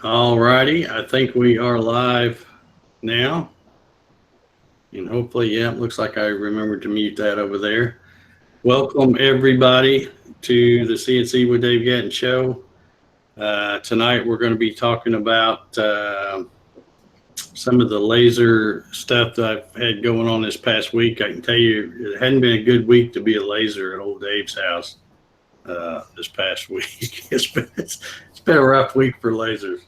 All righty, I think we are live now. And hopefully, yeah, it looks like I remembered to mute that over there. Welcome, everybody, to the CNC with Dave Gatton show. Tonight, we're going to be talking about some of the laser stuff that I've had going on this past week. I can tell you, it hadn't been a good week to be a laser at old Dave's house this past week. It's been a rough week for lasers.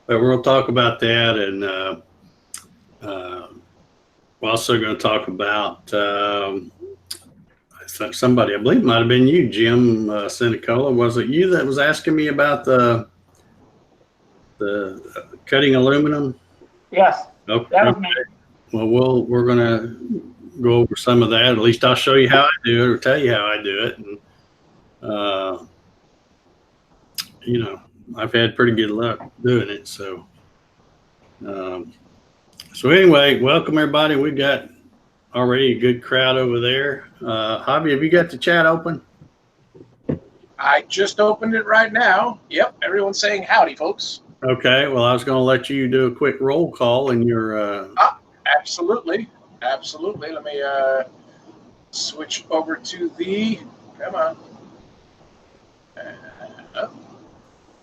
But we're going to talk about that, and we're also going to talk about somebody, I believe it might have been you, Jim Senicola. Was it you that was asking me about the cutting aluminum? Yes, Okay. that was me. Well, we're going to go over some of that. At least I'll show you how I do it or tell you how I do it. And, I've had pretty good luck doing it. So anyway, welcome everybody. We've got already a good crowd over there. Javi, have you got the chat open? I just opened it right now. Yep, everyone's saying howdy, folks. Okay, well, I was going to let you do a quick roll call in your. Absolutely. Let me switch over to the. Come on.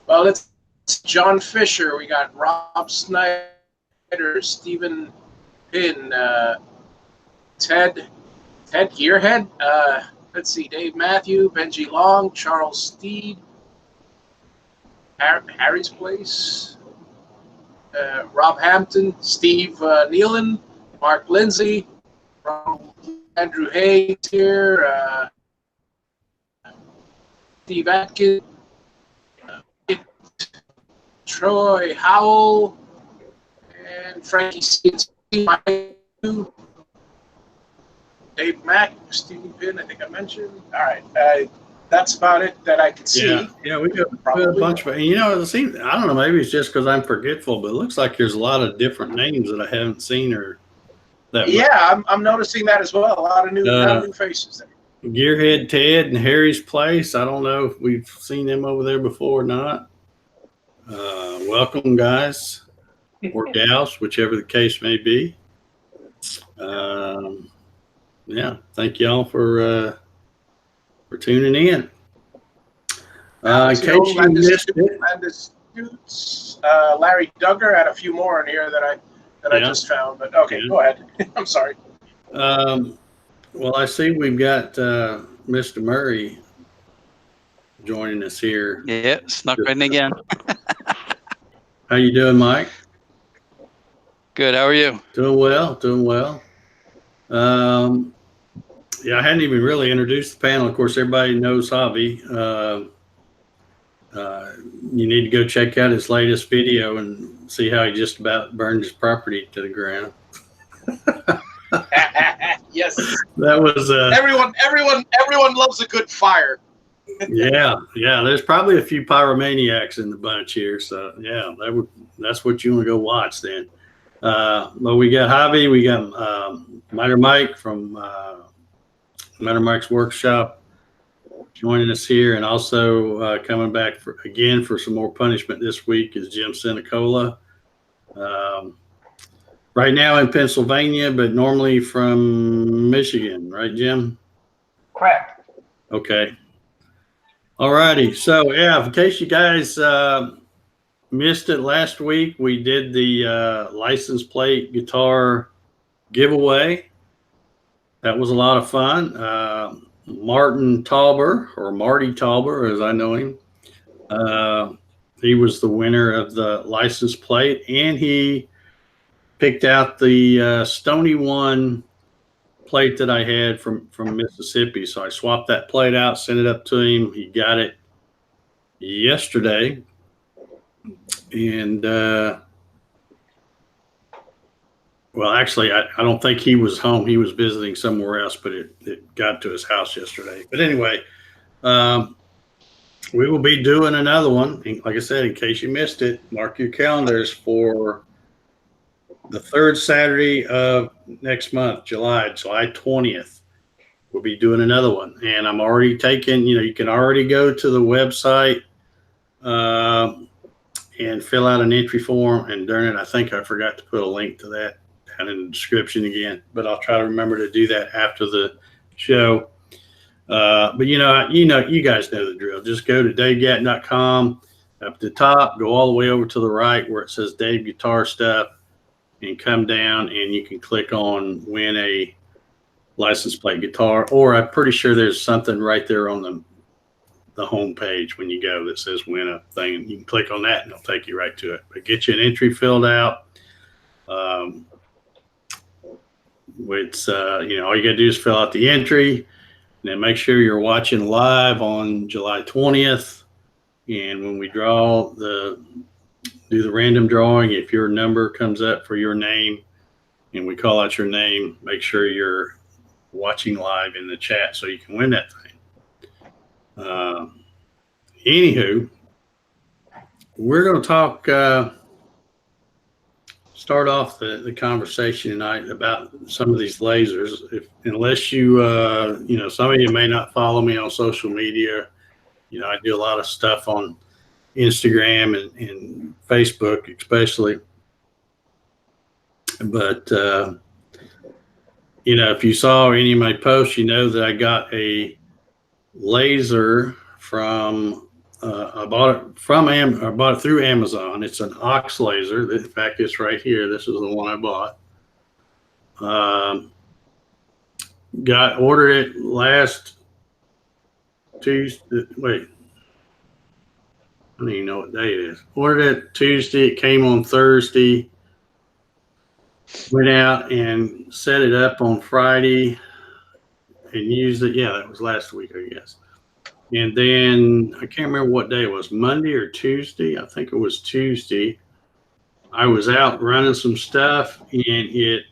Well, it's John Fisher. We got Rob Snyder, Stephen Pinn, Ted Gearhead. Let's see, Dave Matthew, Benji Long, Charles Steed, Harry's Place, Rob Hampton, Steve Nealon, Mark Lindsay, Andrew Hayes here, Steve Atkins, Troy Howell, and Frankie CNC, Dave Mack, Stephen Pinn, I think I mentioned. All right. That's about it that I can see. Yeah, we got a bunch of, it seems, I don't know, maybe it's just because I'm forgetful, but it looks like there's a lot of different names that I haven't seen or that. Yeah, I'm noticing that as well. A lot of new faces there. Gearhead Ted and Harry's Place. I don't know if we've seen them over there before or not. Welcome, guys, or gals, whichever the case may be. Yeah, thank y'all for tuning in. In case you missed it, Larry Duggar had a few more in here that I just found. But okay, Go ahead. I'm sorry. Well, I see we've got Mr. Murray joining us here. Yeah, snuck in again. How you doing, Mike? Good. How are you? Doing well. Yeah, I hadn't even really introduced the panel. Of course, everybody knows Javi. You need to go check out his latest video and see how he just about burned his property to the ground. Yes. That was everyone loves a good fire. Yeah. There's probably a few pyromaniacs in the bunch here, so yeah, that's what you want to go watch then. But we got Javi, we got Miter Mike from Miter Mike's Workshop joining us here, and also coming back for some more punishment this week is Jim Senicola. Right now in Pennsylvania, but normally from Michigan, right, Jim? Correct. Okay. All righty. So, yeah, in case you guys missed it last week, we did the license plate guitar giveaway. That was a lot of fun. Martin Tauber, or Marty Tauber, as I know him, he was the winner of the license plate, and he picked out the Stony One plate that I had from Mississippi. So I swapped that plate out, sent it up to him. He got it yesterday. And, well, actually, I don't think he was home. He was visiting somewhere else, but it got to his house yesterday. But anyway, we will be doing another one. Like I said, in case you missed it, mark your calendars for the third Saturday of next month, July 20th. We'll be doing another one. And I'm already taking, you can already go to the website and fill out an entry form. And darn it, I think I forgot to put a link to that down in the description again, but I'll try to remember to do that after the show. But you guys know the drill. Just go to DaveGatton.com. Up at the top, go all the way over to the right where it says Dave Guitar Stuff, and come down, and you can click on win a license plate guitar. Or I'm pretty sure there's something right there on the home page when you go that says win a thing, and you can click on that and it'll take you right to it. But get you an entry filled out. It's all you gotta do is fill out the entry, and then make sure you're watching live on July 20th. And when we do the random drawing, if your number comes up for your name and we call out your name, make sure you're watching live in the chat so you can win that thing. Anywho, we're going to talk, start off the conversation tonight about some of these lasers. Unless you, some of you may not follow me on social media. I do a lot of stuff on Instagram and Facebook, especially. But, if you saw any of my posts, you know that I got a laser from, I bought it through Amazon. It's an Ox laser. In fact, it's right here. This is the one I bought. Ordered it last Tuesday. Wait, I don't even know what day it is. Ordered it Tuesday. It came on Thursday. Went out and set it up on Friday and used it. Yeah, that was last week, I guess. And then I can't remember what day it was, Monday or Tuesday. I think it was Tuesday. I was out running some stuff and it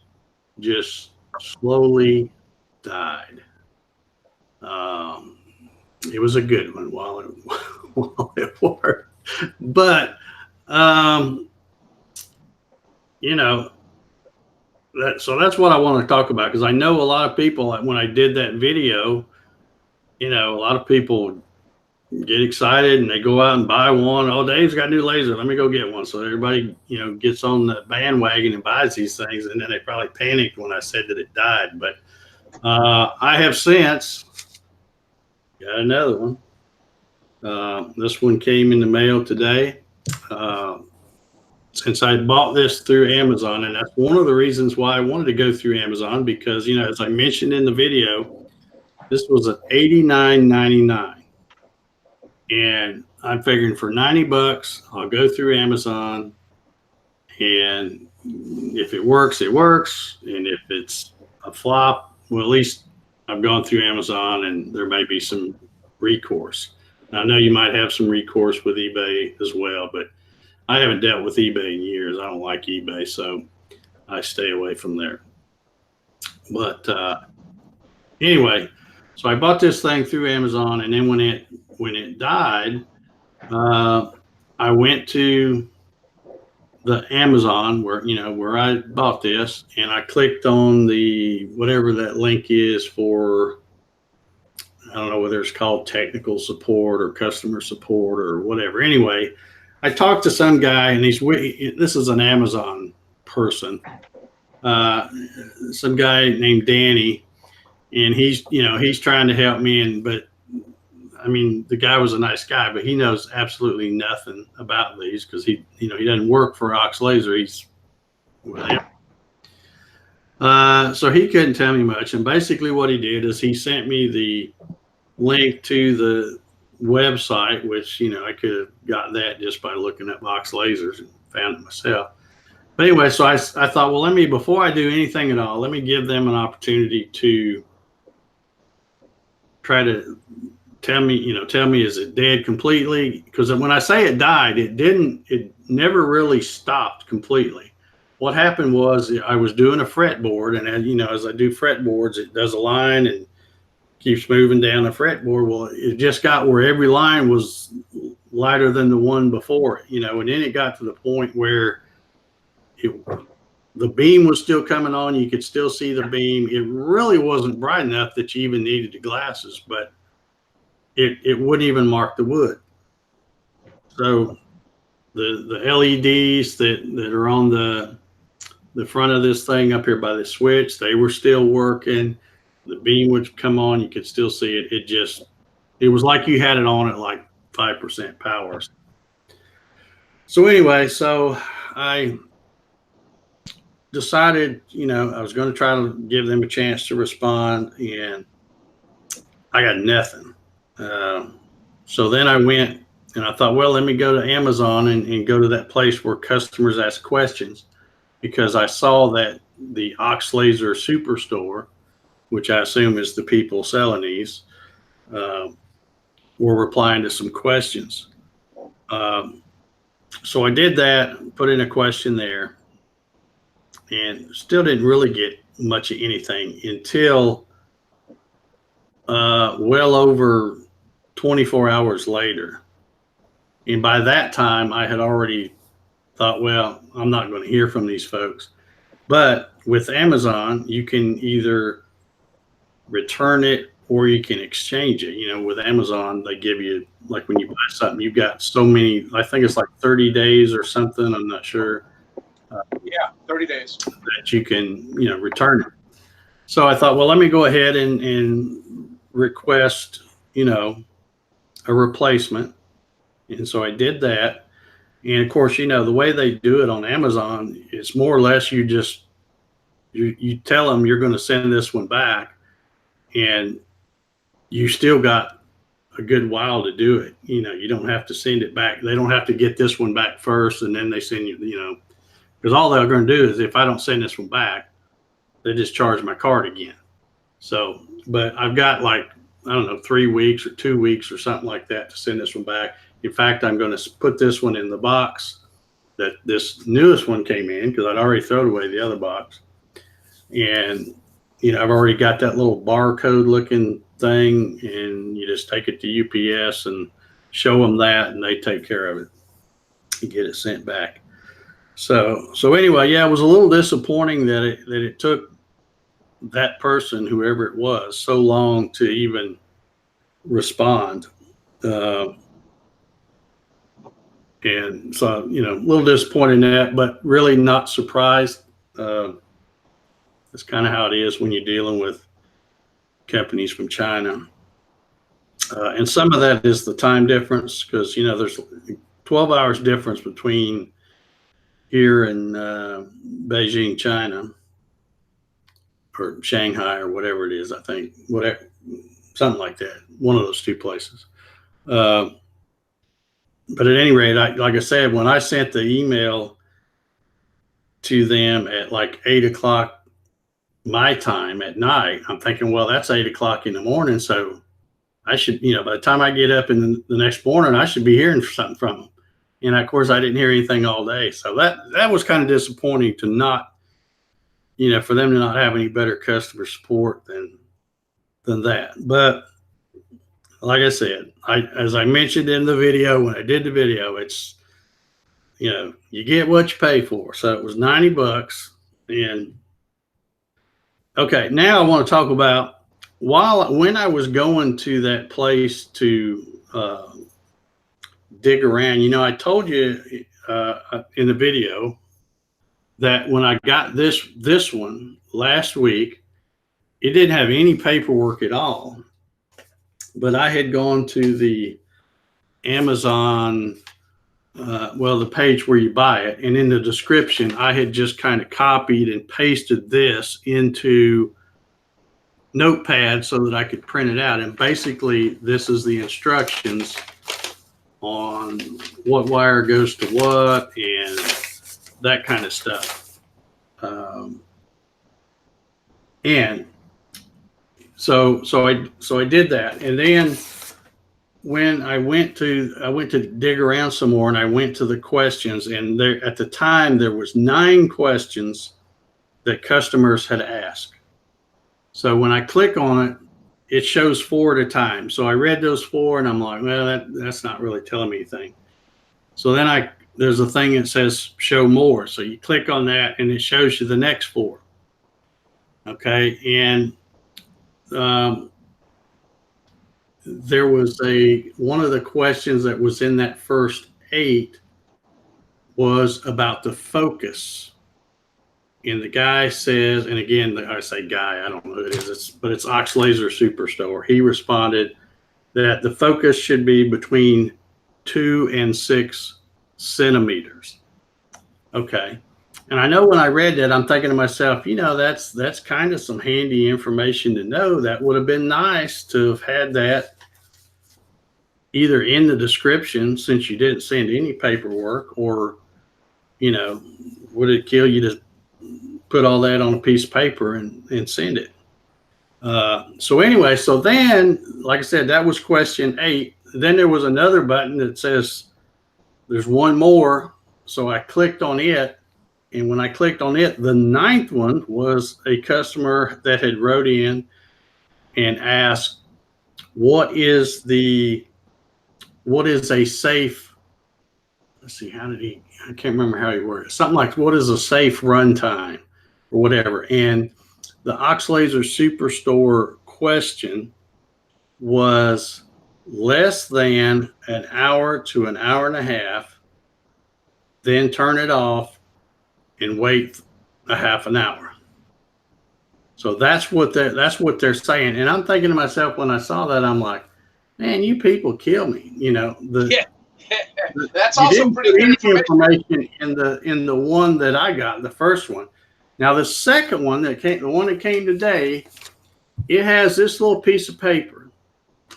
just slowly died. It was a good one while it worked, but so that's what I want to talk about, because I know a lot of people, when I did that video, a lot of people get excited and they go out and buy one. Oh, Dave's got a new laser, let me go get one. So everybody gets on the bandwagon and buys these things, and then they probably panicked when I said that it died. But I have since got another one. This one came in the mail today. Since I bought this through Amazon, and that's one of the reasons why I wanted to go through Amazon, because, as I mentioned in the video, this was an $89.99. And I'm figuring for $90, I'll go through Amazon, and if it works, it works. And if it's a flop, well, at least I've gone through Amazon and there may be some recourse. Now, I know you might have some recourse with eBay as well, but I haven't dealt with eBay in years. I don't like eBay, so I stay away from there. But anyway, so I bought this thing through Amazon, and then when it died, I went to the Amazon where I bought this, and I clicked on the whatever that link is for. I don't know whether it's called technical support or customer support or whatever. Anyway, I talked to some guy, and this is an Amazon person, some guy named Danny, and he's trying to help me. But I mean, the guy was a nice guy, but he knows absolutely nothing about these, because he doesn't work for Ox Laser. He's with him. So he couldn't tell me much. And basically what he did is he sent me the link to the website, which, I could have got that just by looking up Ox Lasers and found it myself. But anyway, so I thought, well, before I do anything at all, let me give them an opportunity to try to tell me, is it dead completely? Because when I say it died, it never really stopped completely. What happened was I was doing a fretboard, and as I do fretboards, it does a line and keeps moving down the fretboard. Well, it just got where every line was lighter than the one before it, and then it got to the point where the beam was still coming on. You could still see the beam. It really wasn't bright enough that you even needed the glasses, but it wouldn't even mark the wood. So the LEDs that are on the front of this thing up here by the switch, they were still working. The beam would come on, you could still see it. It was like you had it on at like 5% power. So anyway, so I decided, I was going to try to give them a chance to respond, and I got nothing. So then I went and I thought, well, let me go to Amazon and go to that place where customers ask questions, because I saw that the Ox Laser Superstore, which I assume is the people selling these, were replying to some questions. So I did that, put in a question there, and still didn't really get much of anything until well over 24 hours later. And by that time, I had already thought, well, I'm not going to hear from these folks. But with Amazon, you can either return it or you can exchange it. With Amazon, they give you, like when you buy something, you've got so many, I think it's like 30 days or something, I'm not sure. Yeah, 30 days. That you can, return it. So I thought, well, let me go ahead and request, a replacement. And so I did that. And of course, the way they do it on Amazon, it's more or less you tell them you're going to send this one back, and you still got a good while to do it. You don't have to send it back. They don't have to get this one back first and then they send you, because all they're going to do is, if I don't send this one back, they just charge my card again. So, but I've got like, I don't know, 3 weeks or 2 weeks or something like that to send this one back. In fact, I'm going to put this one in the box that this newest one came in, because I'd already thrown away the other box. And, I've already got that little barcode looking thing, and you just take it to UPS and show them that, and they take care of it and get it sent back. So anyway, yeah, it was a little disappointing that it took that person, whoever it was, so long to even respond. And so, a little disappointed in that, but really not surprised. That's kind of how it is when you're dealing with companies from China. And some of that is the time difference, because, there's 12 hours difference between here and Beijing, China, or Shanghai, or whatever it is, I think, whatever, something like that, one of those two places. But at any rate, like I said, when I sent the email to them at like 8 o'clock my time at night, I'm thinking, well, that's 8 o'clock in the morning. So I should, by the time I get up in the next morning, I should be hearing something from them. And of course, I didn't hear anything all day. So that was kind of disappointing to not, for them to not have any better customer support than that. But like I said, as I mentioned in the video, when I did the video, it's, you get what you pay for. So it was $90. And okay, now I want to talk about when I was going to that place to dig around. I told you in the video that when I got this one last week, it didn't have any paperwork at all. But I had gone to the Amazon, the page where you buy it, and in the description, I had just kind of copied and pasted this into Notepad so that I could print it out. And basically, this is the instructions on what wire goes to what and that kind of stuff. And so I did that, and then when I went to dig around some more, and I went to the questions, and there at the time there was 9 questions that customers had asked. So when I click on it, it shows 4 at a time. So I read those 4, and I'm like, well, that's not really telling me anything. So then there's a thing that says show more. So you click on that, and it shows you the next 4. Okay, and there was one of the questions that was in that first 8 was about the focus. And the guy says, and again, I say guy, I don't know who it is, but it's Ox Laser Superstore. He responded that the focus should be between 2 and 6 centimeters. Okay. And I know when I read that, I'm thinking to myself, that's kind of some handy information to know. That would have been nice to have had that either in the description, since you didn't send any paperwork, or, would it kill you to put all that on a piece of paper and send it? So anyway, so then, like I said, that was question 8. Then there was another button that says there's one more. So I clicked on it. And when I clicked on it, the 9th one was a customer that had wrote in and asked, what is a safe, let's see, I can't remember how he worded it. Something like, what is a safe runtime or whatever. And the Ox Laser Superstore question was less than an hour to an hour and a half, then turn it off and wait a half an hour. So that's what they're saying. And I'm thinking to myself, when I saw that, I'm like, man, you people kill me. That's also pretty good information in the one that I got, the first one. Now the second one the one that came today, it has this little piece of paper.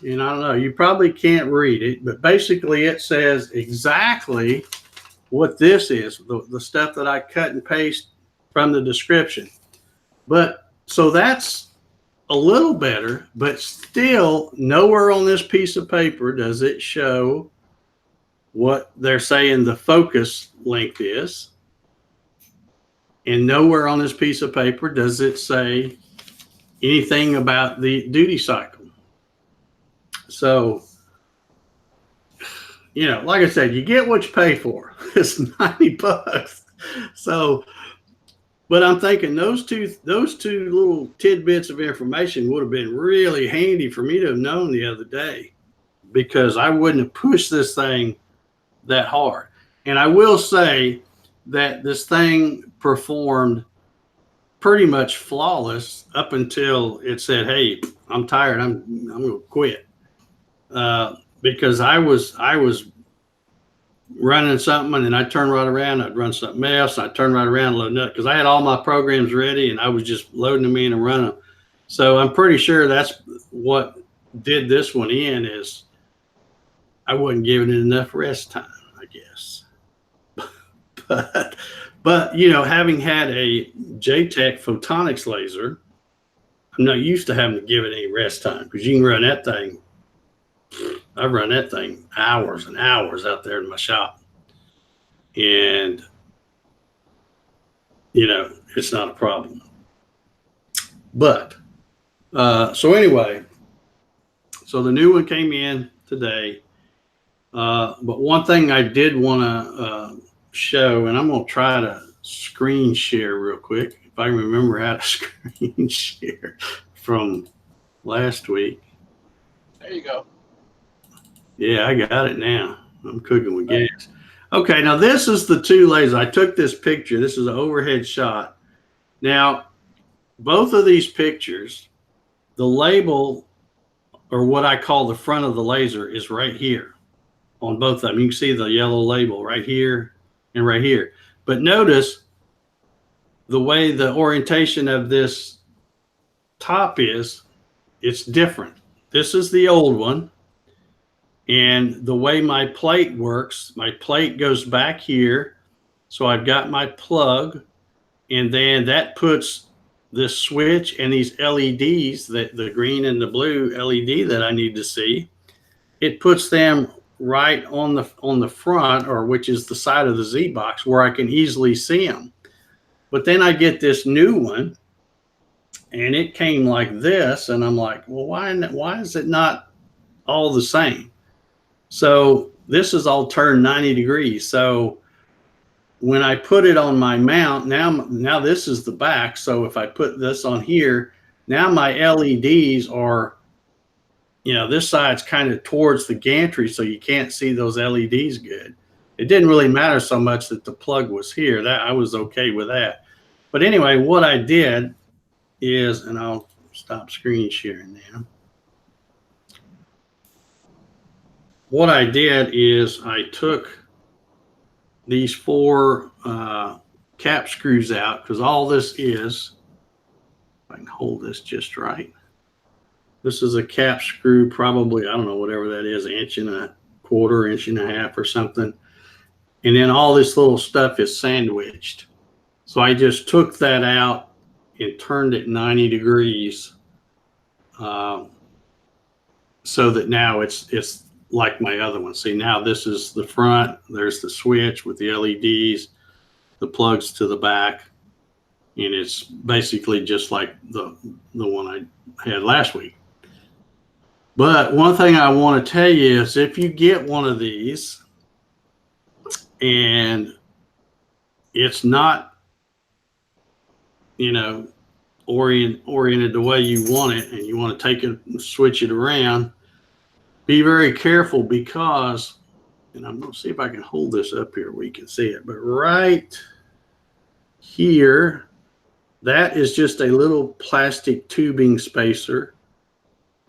And I don't know, you probably can't read it, but basically it says exactly what this is, the stuff that I cut and paste from the description. But so that's a little better, but still nowhere on this piece of paper does it show what they're saying the focus length is. And nowhere on this piece of paper does it say anything about the duty cycle. So, like I said, you get what you pay for. It's $90. So, but I'm thinking those two little tidbits of information would have been really handy for me to have known the other day, because I wouldn't have pushed this thing that hard. And I will say that this thing performed pretty much flawless up until it said, hey, I'm tired, I'm going to quit. Because I was running something, and then I'd turn right around, I'd run something else, I'd turn right around, load up, because I had all my programs ready and I was just loading them in and running them. So I'm pretty sure that's what did this one in, is I wasn't giving it enough rest time, I guess. but having had a JTech photonics laser, I'm not used to having to give it any rest time, because you can run that thing. I run that thing hours and hours out there in my shop, and it's not a problem. But so anyway, so the new one came in today. But one thing I did want to show, and I'm going to try to screen share real quick if I can remember how to screen share from last week. There you go. Yeah, I got it now. I'm cooking with gas. Okay, now this is the two lasers. I took this picture. This is an overhead shot. Now, both of these pictures, the label, or what I call the front of the laser, is right here on both of them. You can see the yellow label right here and right here. But notice the way the orientation of this top is, it's different. This is the old one. And the way my plate works, my plate goes back here. So I've got my plug, and then that puts this switch and these LEDs, that the green and the blue LED that I need to see, it puts them right on the front, or which is the side of the Z box, where I can easily see them. But then I get this new one, and it came like this, and I'm like, well, why is it not all the same? So this is all turned 90 degrees. So when I put it on my mount, now this is the back. So if I put this on here, now my LEDs are, this side's kind of towards the gantry, so you can't see those LEDs good. it didn't really matter so much that the plug was here. That I was okay with that. But anyway, what I did is, and I'll stop screen sharing now. What I did is I took these 4 cap screws out, because all this is, if I can hold this just right, this is a cap screw, probably, I don't know, whatever that is, 1.25 inches, 1.5 inches or something. And then all this little stuff is sandwiched. So I just took that out and turned it 90 degrees so that now it's like my other one. See, now this is the front. There's the switch with the LEDs, the plugs to the back, and it's basically just like the one I had last week. But one thing I want to tell you is if you get one of these and it's not, you know, oriented the way you want it, and you want to take it and switch it around, be very careful, because, and I'm going to see if I can hold this up here where you can see it, but right here, that is just a little plastic tubing spacer.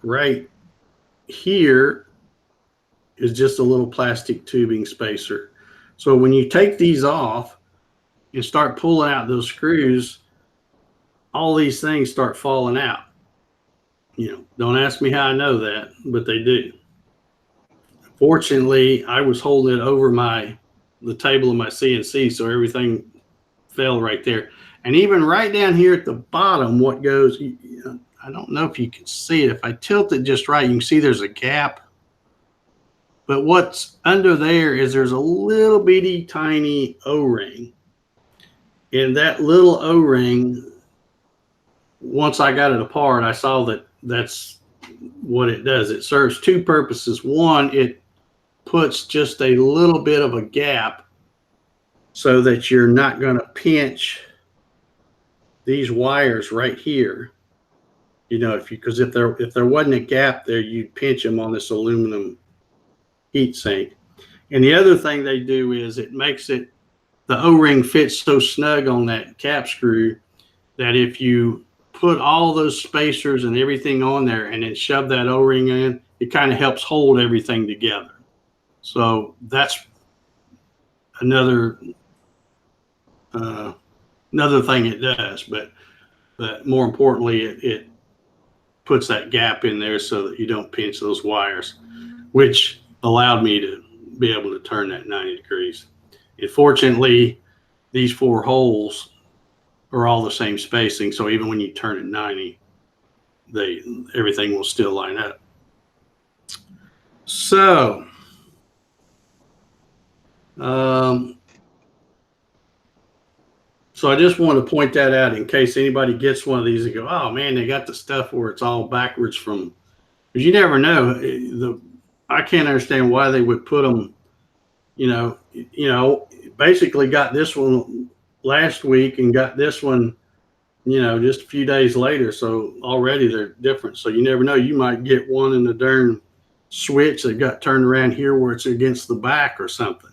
Right here is just a little plastic tubing spacer. So when you take these off and start pulling out those screws, all these things start falling out. You know, don't ask me how I know that, but they do. Fortunately, I was holding it over the table of my CNC, so everything fell right there. And even right down here at the bottom, what goes, I don't know if you can see it. If I tilt it just right, you can see there's a gap. But what's under there is there's a little bitty tiny O-ring. And that little O-ring, once I got it apart, I saw that that's what it does. It serves 2 purposes. One, it puts just a little bit of a gap so that you're not going to pinch these wires right here. You know, because if there wasn't a gap there, you'd pinch them on this aluminum heat sink. And the other thing they do is it makes it, the O-ring fits so snug on that cap screw that if you put all those spacers and everything on there and then shove that O-ring in, it kind of helps hold everything together. So that's another thing it does. But more importantly, it puts that gap in there so that you don't pinch those wires, which allowed me to be able to turn that 90 degrees. And fortunately, these 4 holes are all the same spacing, so even when you turn it 90, everything will still line up. So, so I just want to point that out in case anybody gets one of these and go, oh man, they got the stuff where it's all backwards from, because you never know. I can't understand why they would put them, you know, basically got this one last week and got this one, you know, just a few days later. So already they're different. So you never know. You might get one in the darn switch that got turned around here where it's against the back or something.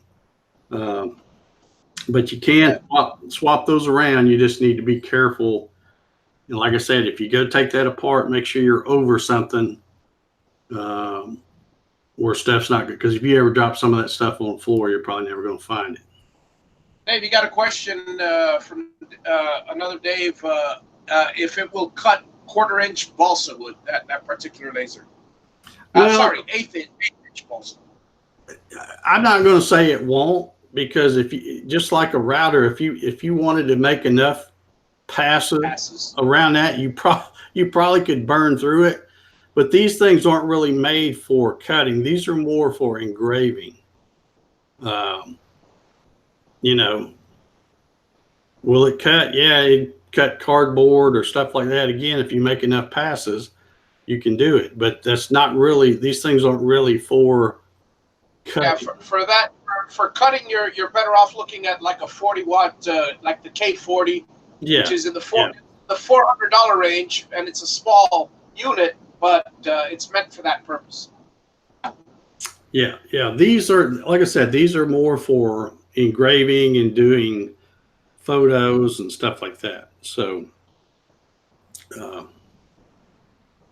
But you can't swap those around. You just need to be careful. And like I said, if you go take that apart, make sure you're over something where stuff's not good. Because if you ever drop some of that stuff on the floor, you're probably never going to find it. Dave, you got a question from another Dave. If it will cut 1/4 inch balsa wood, that particular laser. Well, sorry, 1/8 inch balsa. I'm not going to say it won't, because if you, just like a router, if you wanted to make enough passes around that, you probably could burn through it. But these things aren't really made for cutting. These are more for engraving. You know, will it cut? Yeah, it cut cardboard or stuff like that. Again, if you make enough passes, you can do it. But that's not really, these things aren't really for cutting. Yeah, for that, for cutting, you're better off looking at like a 40-watt, like the K40, which is in the $400 range, and it's a small unit, but it's meant for that purpose. Yeah, yeah. These are, like I said, these are more for engraving and doing photos and stuff like that. So, uh,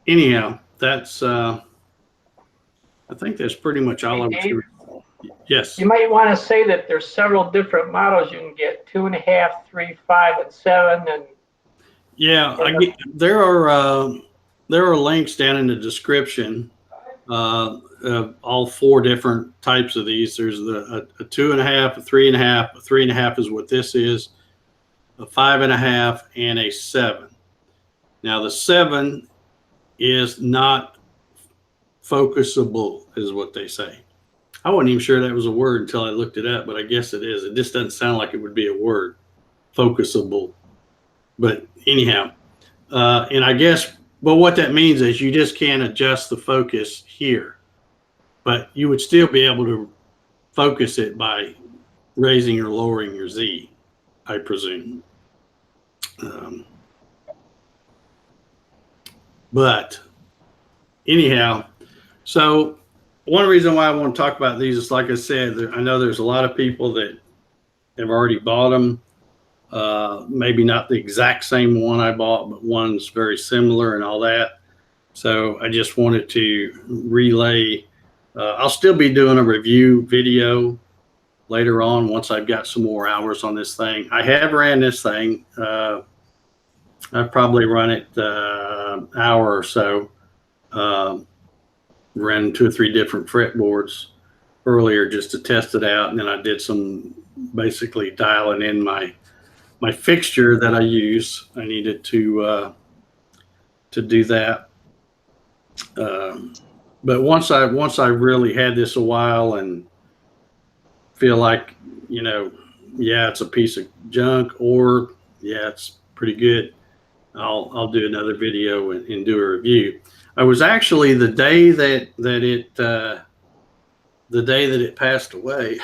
anyhow, that's I think that's pretty much all Hey, I was Dave, sure. Yes. you might want to say that there's several different models you can get: 2.5, 3, 5, and 7, and Yeah, there are links down in the description. Of all four different types of these. There's a 2.5, a 3.5. A 3.5 is what this is. A 5.5 and a 7. Now the 7 is not focusable, is what they say. I wasn't even sure that was a word until I looked it up, but I guess it is. It just doesn't sound like it would be a word, focusable. But anyhow, and I guess, but what that means is you just can't adjust the focus here, but you would still be able to focus it by raising or lowering your Z, I presume. But anyhow, so one reason why I want to talk about these is, like I said, I know there's a lot of people that have already bought them. Maybe not the exact same one I bought, but one's very similar and all that. So I just wanted to relay. I'll still be doing a review video later on once I've got some more hours on this thing. I have ran this thing. I've probably run it hour or so. Ran 2 or 3 different fretboards earlier just to test it out, and then I did some basically dialing in my fixture that I use. I needed to do that. But once I really had this a while and feel like, yeah, it's a piece of junk, or yeah, it's pretty good, I'll do another video and do a review. I was actually the day that it passed away.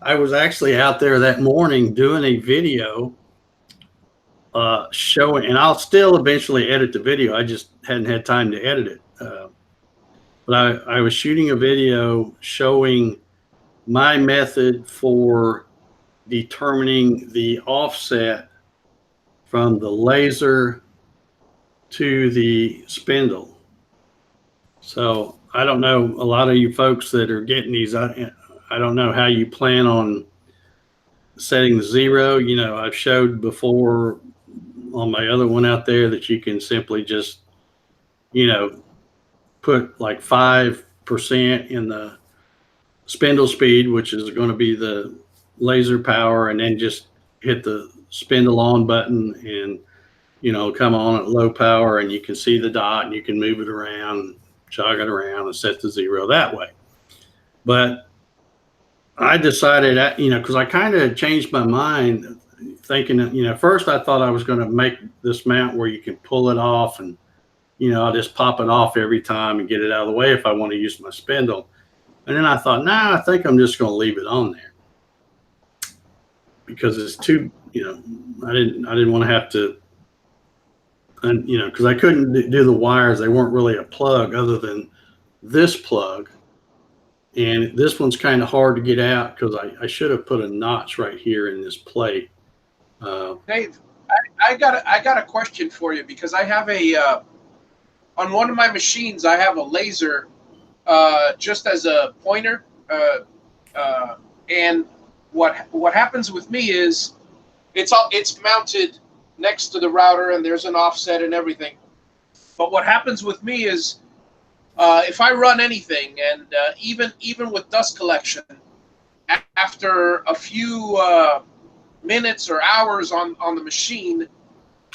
I was actually out there that morning doing a video showing, and I'll still eventually edit the video. I just hadn't had time to edit it. But I was shooting a video showing my method for determining the offset from the laser to the spindle. So I don't know, a lot of you folks that are getting these, I don't know how you plan on setting the zero. I've showed before on my other one out there that you can simply just, put like 5% in the spindle speed, which is going to be the laser power, and then just hit the spindle on button and, come on at low power, and you can see the dot and you can move it around, jog it around and set the zero that way. But I decided, because I kind of changed my mind thinking that, first I thought I was going to make this mount where you can pull it off and, I'll just pop it off every time and get it out of the way if I want to use my spindle. And then I thought, I think I'm just going to leave it on there because it's too, I didn't want to have to, and, because I couldn't do the wires. They weren't really a plug other than this plug. And this one's kind of hard to get out because I should have put a notch right here in this plate. Dave, I got a question for you, because I have on one of my machines, I have a laser just as a pointer. And what happens with me is it's mounted next to the router, and there's an offset and everything. But what happens with me is if I run anything, and even with dust collection, after a few minutes or hours on the machine,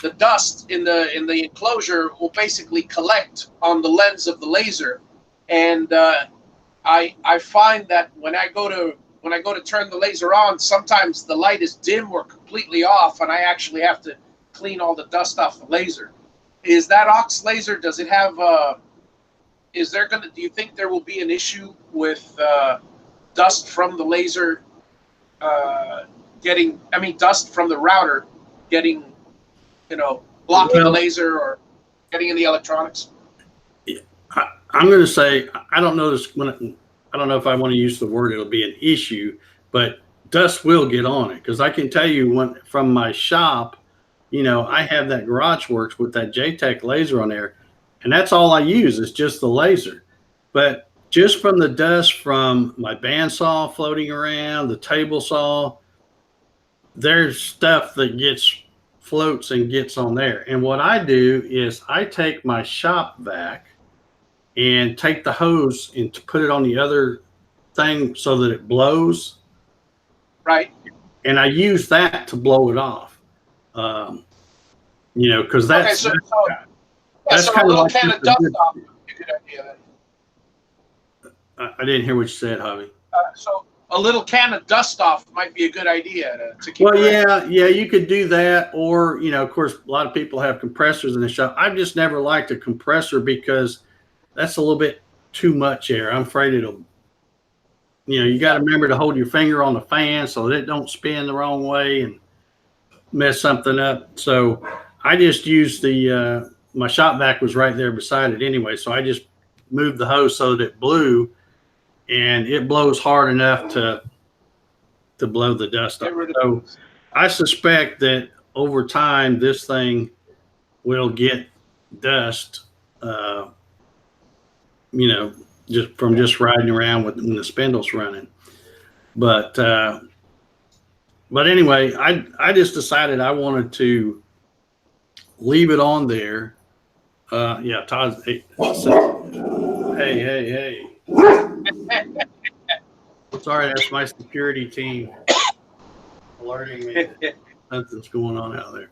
the dust in the enclosure will basically collect on the lens of the laser, and I find that when I go to turn the laser on, sometimes the light is dim or completely off, and I actually have to clean all the dust off the laser. Is that Ox laser? Does it have? Do you think there will be an issue with dust from the laser dust from the router getting, blocking the laser or getting in the electronics? I'm going to say, I don't know this when I don't know if I want to use the word it'll be an issue, but dust will get on it because I can tell you when from my shop, I have that Garage Works with that JTEC laser on there, and that's all I use is just the laser. But just from the dust from my bandsaw floating around, the table saw, there's stuff that floats and gets on there. And what I do is I take my shop vac and take the hose and to put it on the other thing so that it blows. Right. And I use that to blow it off. Because that's okay, that's so a kind of little like can of dust off would be a good idea then. I didn't hear what you said, Javi. So a little can of dust off might be a good idea to keep. Well, yeah, you could do that, or of course, a lot of people have compressors in the shop. I've just never liked a compressor because that's a little bit too much air. I'm afraid it'll, you got to remember to hold your finger on the fan so that it don't spin the wrong way and mess something up. So I just used my shop vac was right there beside it anyway. So I just moved the hose so that it blew, and it blows hard enough to blow the dust off. So I suspect that over time, this thing will get dust, just from just riding around when the spindle's running. But anyway, I just decided I wanted to leave it on there. Yeah, Todd's hey. Sorry, that's my security team alerting me that something's going on out there.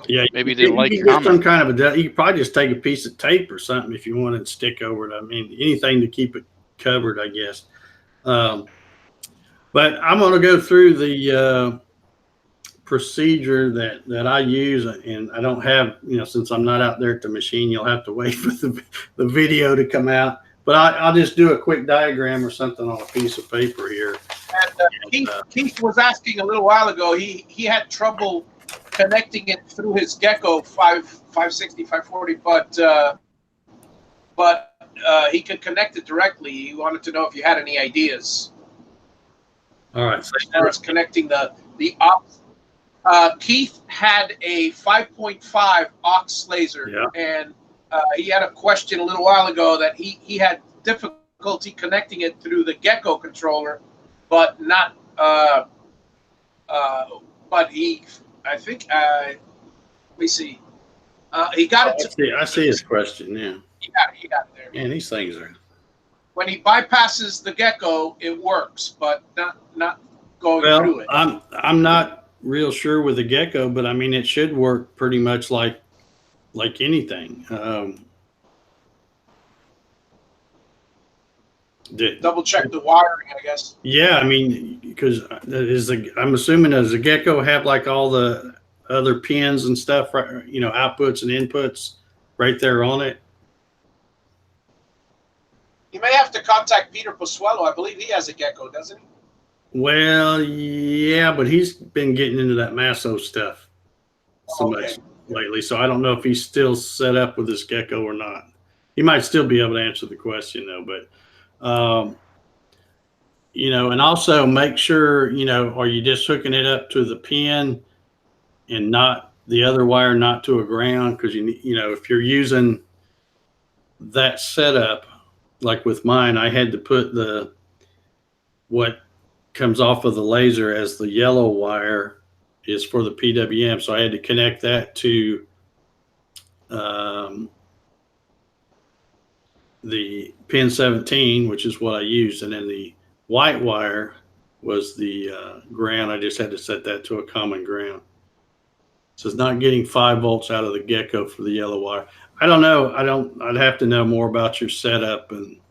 Yeah, Maybe you didn't like you get some comment. kind of you could probably just take a piece of tape or something if you wanted to stick over it. I mean, anything to keep it covered, I guess. But I'm going to go through the procedure that I use, and I don't have, since I'm not out there at the machine, you'll have to wait for the video to come out. But I'll just do a quick diagram or something on a piece of paper here. And Keith was asking a little while ago. He had trouble connecting it through his Gecko 560, 540, but he could connect it directly. He wanted to know if you had any ideas. All right. As far as connecting the aux. Keith had a 5.5 aux laser, Yeah. and he had a question a little while ago that he had difficulty connecting it through the Gecko controller, but not. But I think. Let me see. He got it. I see his question. Yeah. He got it there. Man, these things are. When he bypasses the Gecko, it works, but not going through it. I'm not real sure with the Gecko, but I mean it should work pretty much like anything. Double check the wiring, I guess. Yeah, I mean, because I'm assuming does the Gecko have like all the other pins and stuff, right? Outputs and inputs right there on it. You may have to contact Peter Posuelo. I believe he has a Gecko, doesn't he? Well, yeah, but he's been getting into that Masso stuff so much lately, so I don't know if he's still set up with this Gecko or not. He might still be able to answer the question though, but. And also make sure, are you just hooking it up to the pin and not the other wire, not to a ground? Because, if you're using that setup, like with mine, I had to put what comes off of the laser as the yellow wire is for the PWM. So I had to connect that to the pin 17, which is what I used, and then the white wire was the ground. I just had to set that to a common ground. So it's not getting 5 volts out of the Gecko for the yellow wire. I don't know. I'd have to know more about your setup and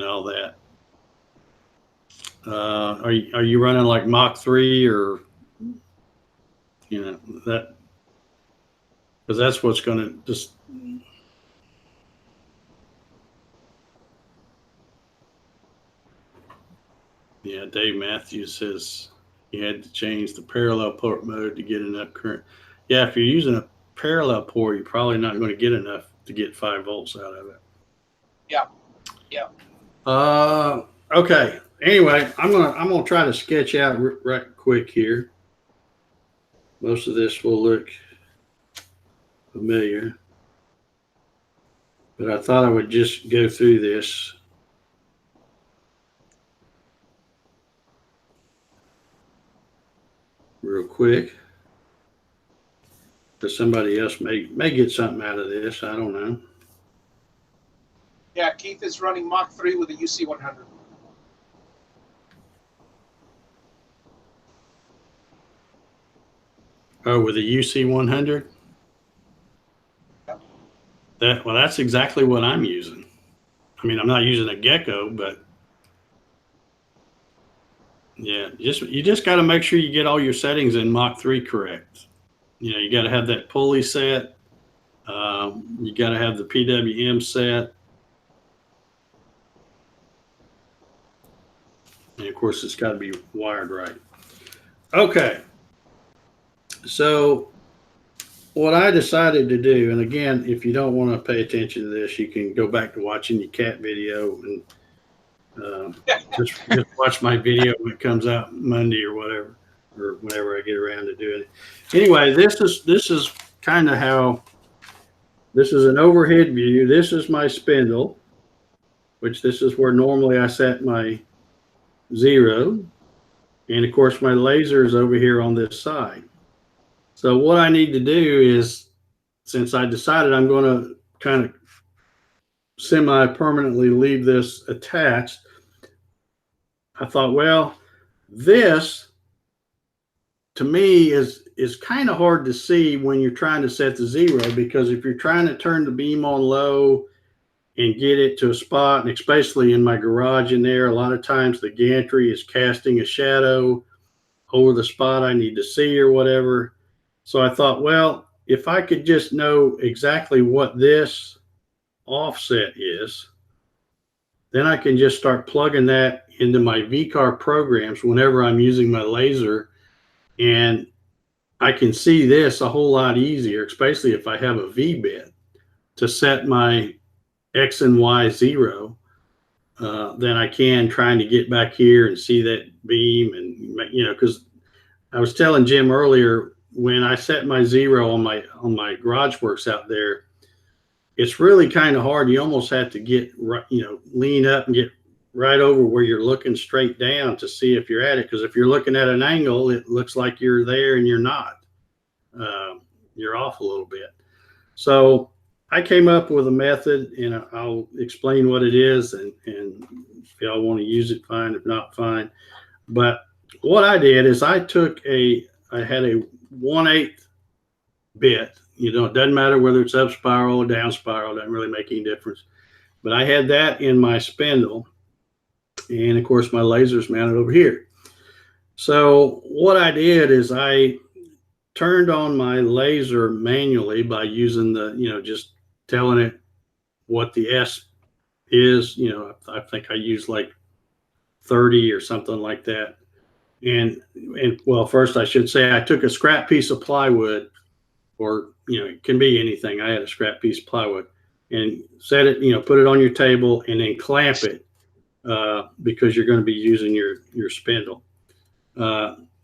all that. Are you running like Mach 3 or that? Because that's what's going to just. Yeah, Dave Matthews says you had to change the parallel port mode to get enough current. Yeah, if you're using a parallel port, you're probably not going to get enough to get 5 volts out of it. Yeah. Yeah. Okay. Anyway, I'm gonna try to sketch out right quick here. Most of this will look familiar, but I thought I would just go through this. Real quick. Because somebody else may get something out of this. I don't know. Yeah, Keith is running Mach 3 with a UC 100. Oh, with a UC 100? Well, that's exactly what I'm using. I mean, I'm not using a Gecko, but yeah, you just got to make sure you get all your settings in Mach 3 correct. You know, you got to have that pulley set. You got to have the PWM set. And of course, it's got to be wired right. Okay. So what I decided to do, and again, if you don't want to pay attention to this, you can go back to watching your cat video and just watch my video when it comes out Monday or whatever, or whenever I get around to doing it. Anyway, this is kind of how, this is an overhead view. This is my spindle, which this is where normally I set my 0. And of course, my laser is over here on this side. So what I need to do is, since I decided I'm going to kind of semi-permanently leave this attached, I thought, well, this to me is kind of hard to see when you're trying to set the 0, because if you're trying to turn the beam on low and get it to a spot, and especially in my garage in there, a lot of times the gantry is casting a shadow over the spot I need to see or whatever. So I thought, well, if I could just know exactly what this offset is, then I can just start plugging that into my VCAR programs whenever I'm using my laser, and I can see this a whole lot easier, especially if I have a V bit to set my X and Y 0 than I can trying to get back here and see that beam. And, you know, because I was telling Jim earlier, when I set my 0 on my GarageWorks out there, it's really kind of hard. You almost have to get, you know, lean up and get right over where you're looking straight down to see if you're at it. Because if you're looking at an angle, it looks like you're there and you're not. You're off a little bit. So I came up with a method, and I'll explain what it is. And if y'all want to use it, fine. If not, fine. But what I did is I had a 1/8 bit. You know, it doesn't matter whether it's up spiral or down spiral, doesn't really make any difference. But I had that in my spindle, and of course my laser's mounted over here. So what I did is I turned on my laser manually by using the, you know, just telling it what the S is. You know, I think I used like 30 or something like that. And well, first I should say I took a scrap piece of plywood, or, you know, it can be anything. I had a scrap piece of plywood, and set it, you know, put it on your table and then clamp it because you're going to be using your spindle.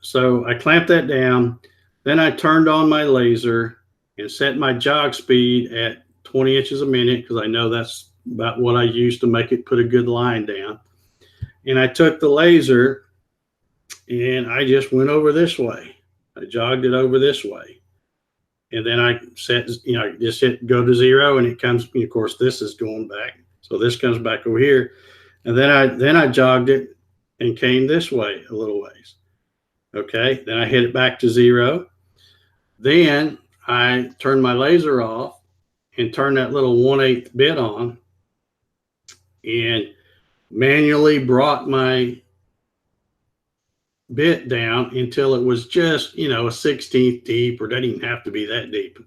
So I clamped that down. Then I turned on my laser and set my jog speed at 20 inches a minute, because I know that's about what I use to make it put a good line down. And I took the laser and I just went over this way. I jogged it over this way. And then I set, you know, just hit go to 0, and it comes, of course, this is going back. So this comes back over here. And then I jogged it and came this way a little ways. Okay. Then I hit it back to 0. Then I turned my laser off and turned that little 1/8 bit on, and manually brought my bit down until it was just, you know, a 1/16 deep, or doesn't even have to be that deep,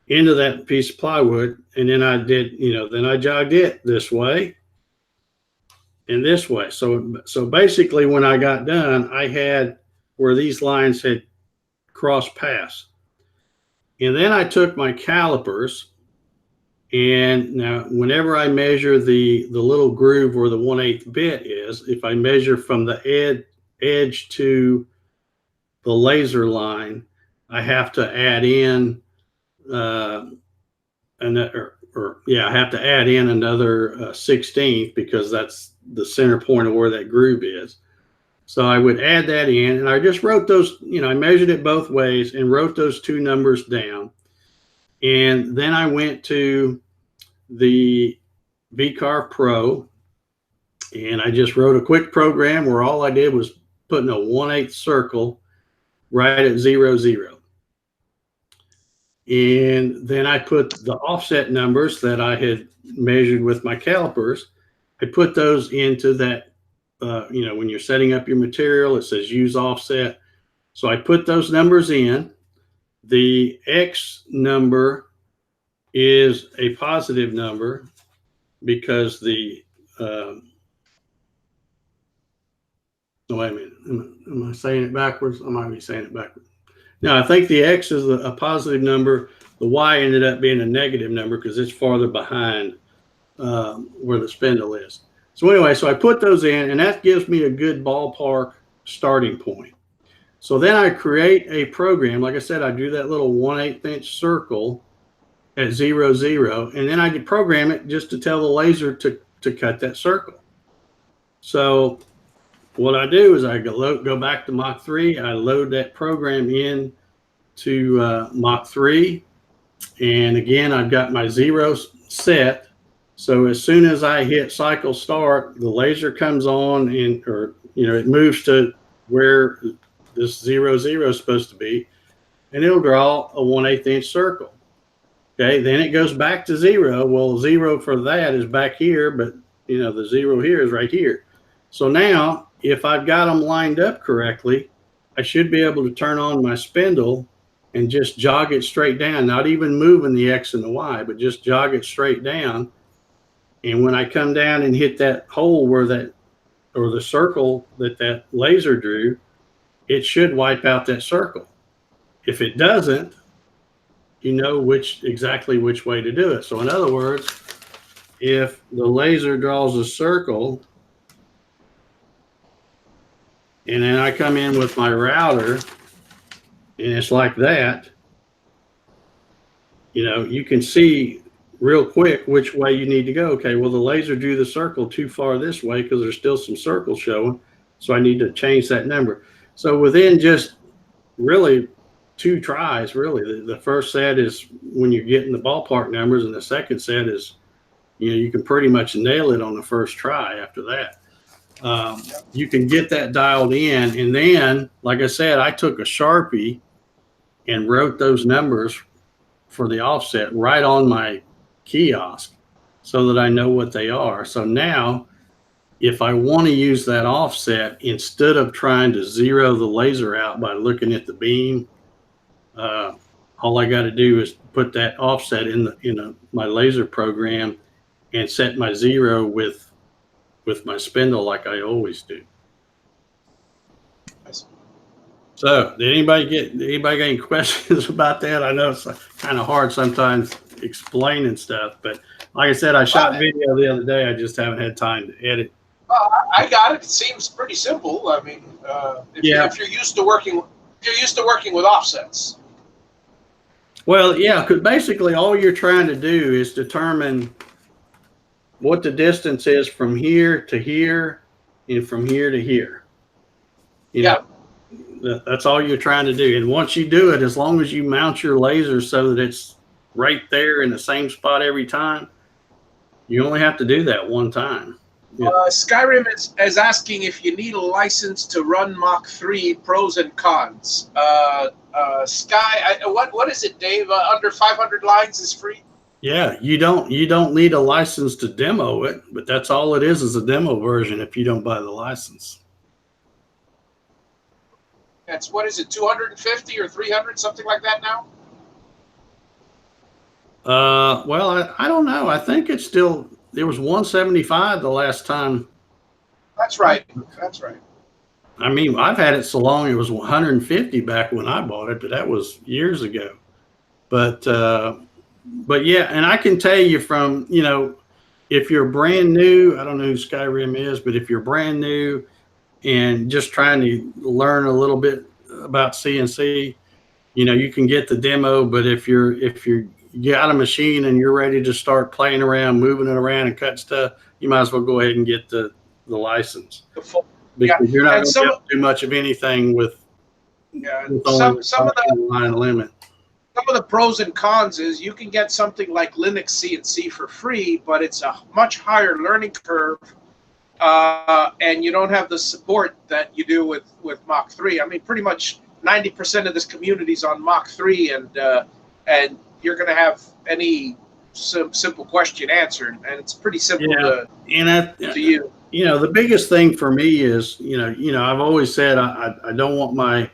into that piece of plywood. And then I did, you know, then I jogged it this way and this way. So basically when I got done, I had where these lines had crossed paths. And then I took my calipers And now whenever I measure the little groove where the 1/8 bit is, if I measure from the edge to the laser line, I have to add in another, I have to add in another 16th, because that's the center point of where that groove is. So I would add that in, and I just wrote those, I measured it both ways and wrote those two numbers down. And then I went to the VCarve Pro, and I just wrote a quick program where all I did was put in a 1/8 circle right at 0, 0. And then I put the offset numbers that I had measured with my calipers. I put those into that, when you're setting up your material, it says use offset. So I put those numbers in. The X number is a positive number because the, oh, wait a minute, am I saying it backwards? I might be saying it backwards. No, I think the X is a positive number. The Y ended up being a negative number because it's farther behind where the spindle is. So anyway, so I put those in, and that gives me a good ballpark starting point. So then I create a program. Like I said, I do that little 1/8 inch circle at 0, 0, and then I can program it just to tell the laser to cut that circle. So what I do is I go back to Mach 3. I load that program in to Mach 3. And again, I've got my 0 set. So as soon as I hit cycle start, the laser comes on, and it moves to where this 0, 0 is supposed to be, and it'll draw a 1/8 inch circle. Okay, then it goes back to 0. Well, 0 for that is back here, but the 0 here is right here. So now, if I've got them lined up correctly, I should be able to turn on my spindle and just jog it straight down, not even moving the X and the Y, but just jog it straight down. And when I come down and hit that hole where the circle that laser drew, it should wipe out that circle. If it doesn't, you know exactly which way to do it. So in other words, if the laser draws a circle, and then I come in with my router, and it's like that, you can see real quick which way you need to go. Okay, well, the laser drew the circle too far this way because there's still some circles showing, so I need to change that number. So within just really 2 tries, really, the first set is when you're getting the ballpark numbers, and the second set is, you can pretty much nail it on the first try after that. You can get that dialed in, and then, like I said, I took a Sharpie and wrote those numbers for the offset right on my kiosk so that I know what they are. So now, if I want to use that offset, instead of trying to zero the laser out by looking at the beam, all I got to do is put that offset in my laser program and set my 0 with my spindle like I always do. So did anybody got any questions about that? I know it's kind of hard sometimes explaining stuff, but like I said, I shot video the other day. I just haven't had time to edit. Well, I got it. It seems pretty simple. I mean, if you're used to working with offsets. Well, yeah, because basically all you're trying to do is determine what the distance is from here to here and from here to here. You know, that's all you're trying to do. And once you do it, as long as you mount your laser so that it's right there in the same spot every time, you only have to do that one time. Yeah. Skyrim is asking if you need a license to run Mach 3, pros and cons. What is it, Dave? Under 500 lines is free? Yeah, you don't need a license to demo it, but that's all it is a demo version if you don't buy the license. That's, what is it, 250 or 300, something like that now? Well, I don't know. I think it's still, there was 175 the last time. That's right. That's right. I mean, I've had it so long, it was 150 back when I bought it, but that was years ago. But but yeah, and I can tell you from, if you're brand new, I don't know who Skyrim is, but if you're brand new and just trying to learn a little bit about CNC, you can get the demo. But if you got a machine and you're ready to start playing around, moving it around and cut stuff, you might as well go ahead and get the license, because you're not going to get too much of anything with only some of the line limit. Some of the pros and cons is you can get something like Linux CNC for free, but it's a much higher learning curve, and you don't have the support that you do with Mach 3. I mean, pretty much 90% of this community is on Mach 3, and you're going to have any simple question answered, and it's pretty simple to use. The biggest thing for me is, I've always said I don't want my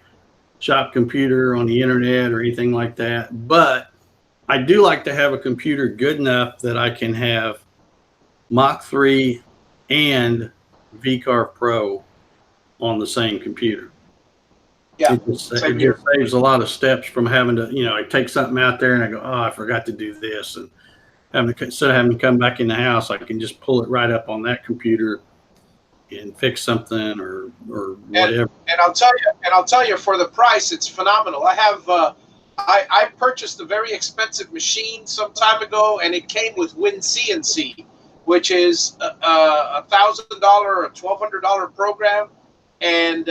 shop computer on the internet or anything like that, but I do like to have a computer good enough that I can have Mach 3 and VCarve Pro on the same computer. Yeah, it just saves a lot of steps from having to, I take something out there and I go, oh, I forgot to do this, and instead of having to come back in the house, I can just pull it right up on that computer and fix something or whatever. And I'll tell you, for the price, it's phenomenal. I have I purchased a very expensive machine some time ago, and it came with WinCNC, which is a $1,000 or $1,200 program, and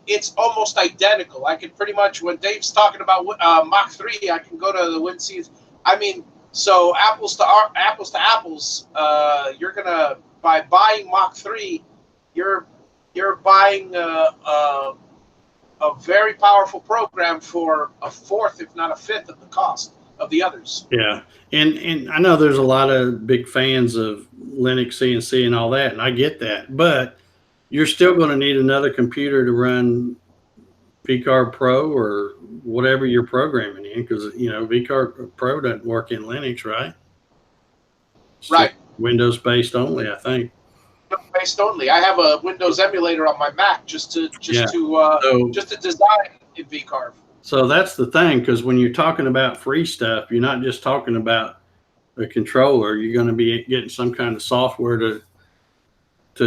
it's almost identical. I can pretty much, when Dave's talking about Mach 3, I can go to the WinCNC. I mean, so apples to apples, you're gonna, by buying Mach 3, you're buying a very powerful program for a fourth, if not a fifth, of the cost of the others. Yeah, and I know there's a lot of big fans of Linux CNC and all that, and I get that, but you're still going to need another computer to run VCarve Pro or whatever you're programming in, because VCarve Pro doesn't work in Linux, right? Right. Windows based only, I think. Based only. I have a Windows emulator on my Mac just to design in VCarve. So that's the thing, because when you're talking about free stuff, you're not just talking about a controller. You're going to be getting some kind of software to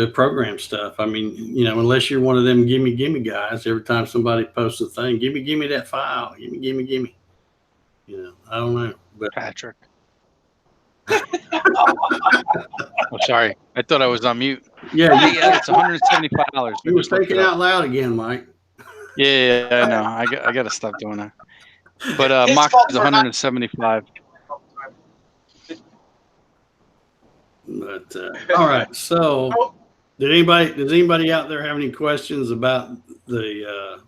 program stuff. I mean, unless you're one of them gimme guys, every time somebody posts a thing, gimme that file, gimme. I don't know, but Patrick. Oh, sorry. I thought I was on mute. Yeah, it's $175. You were thinking out loud again, Mike. Yeah, I know. I got to stop doing that. But Mach is 175. But all right. So, does anybody out there have any questions about the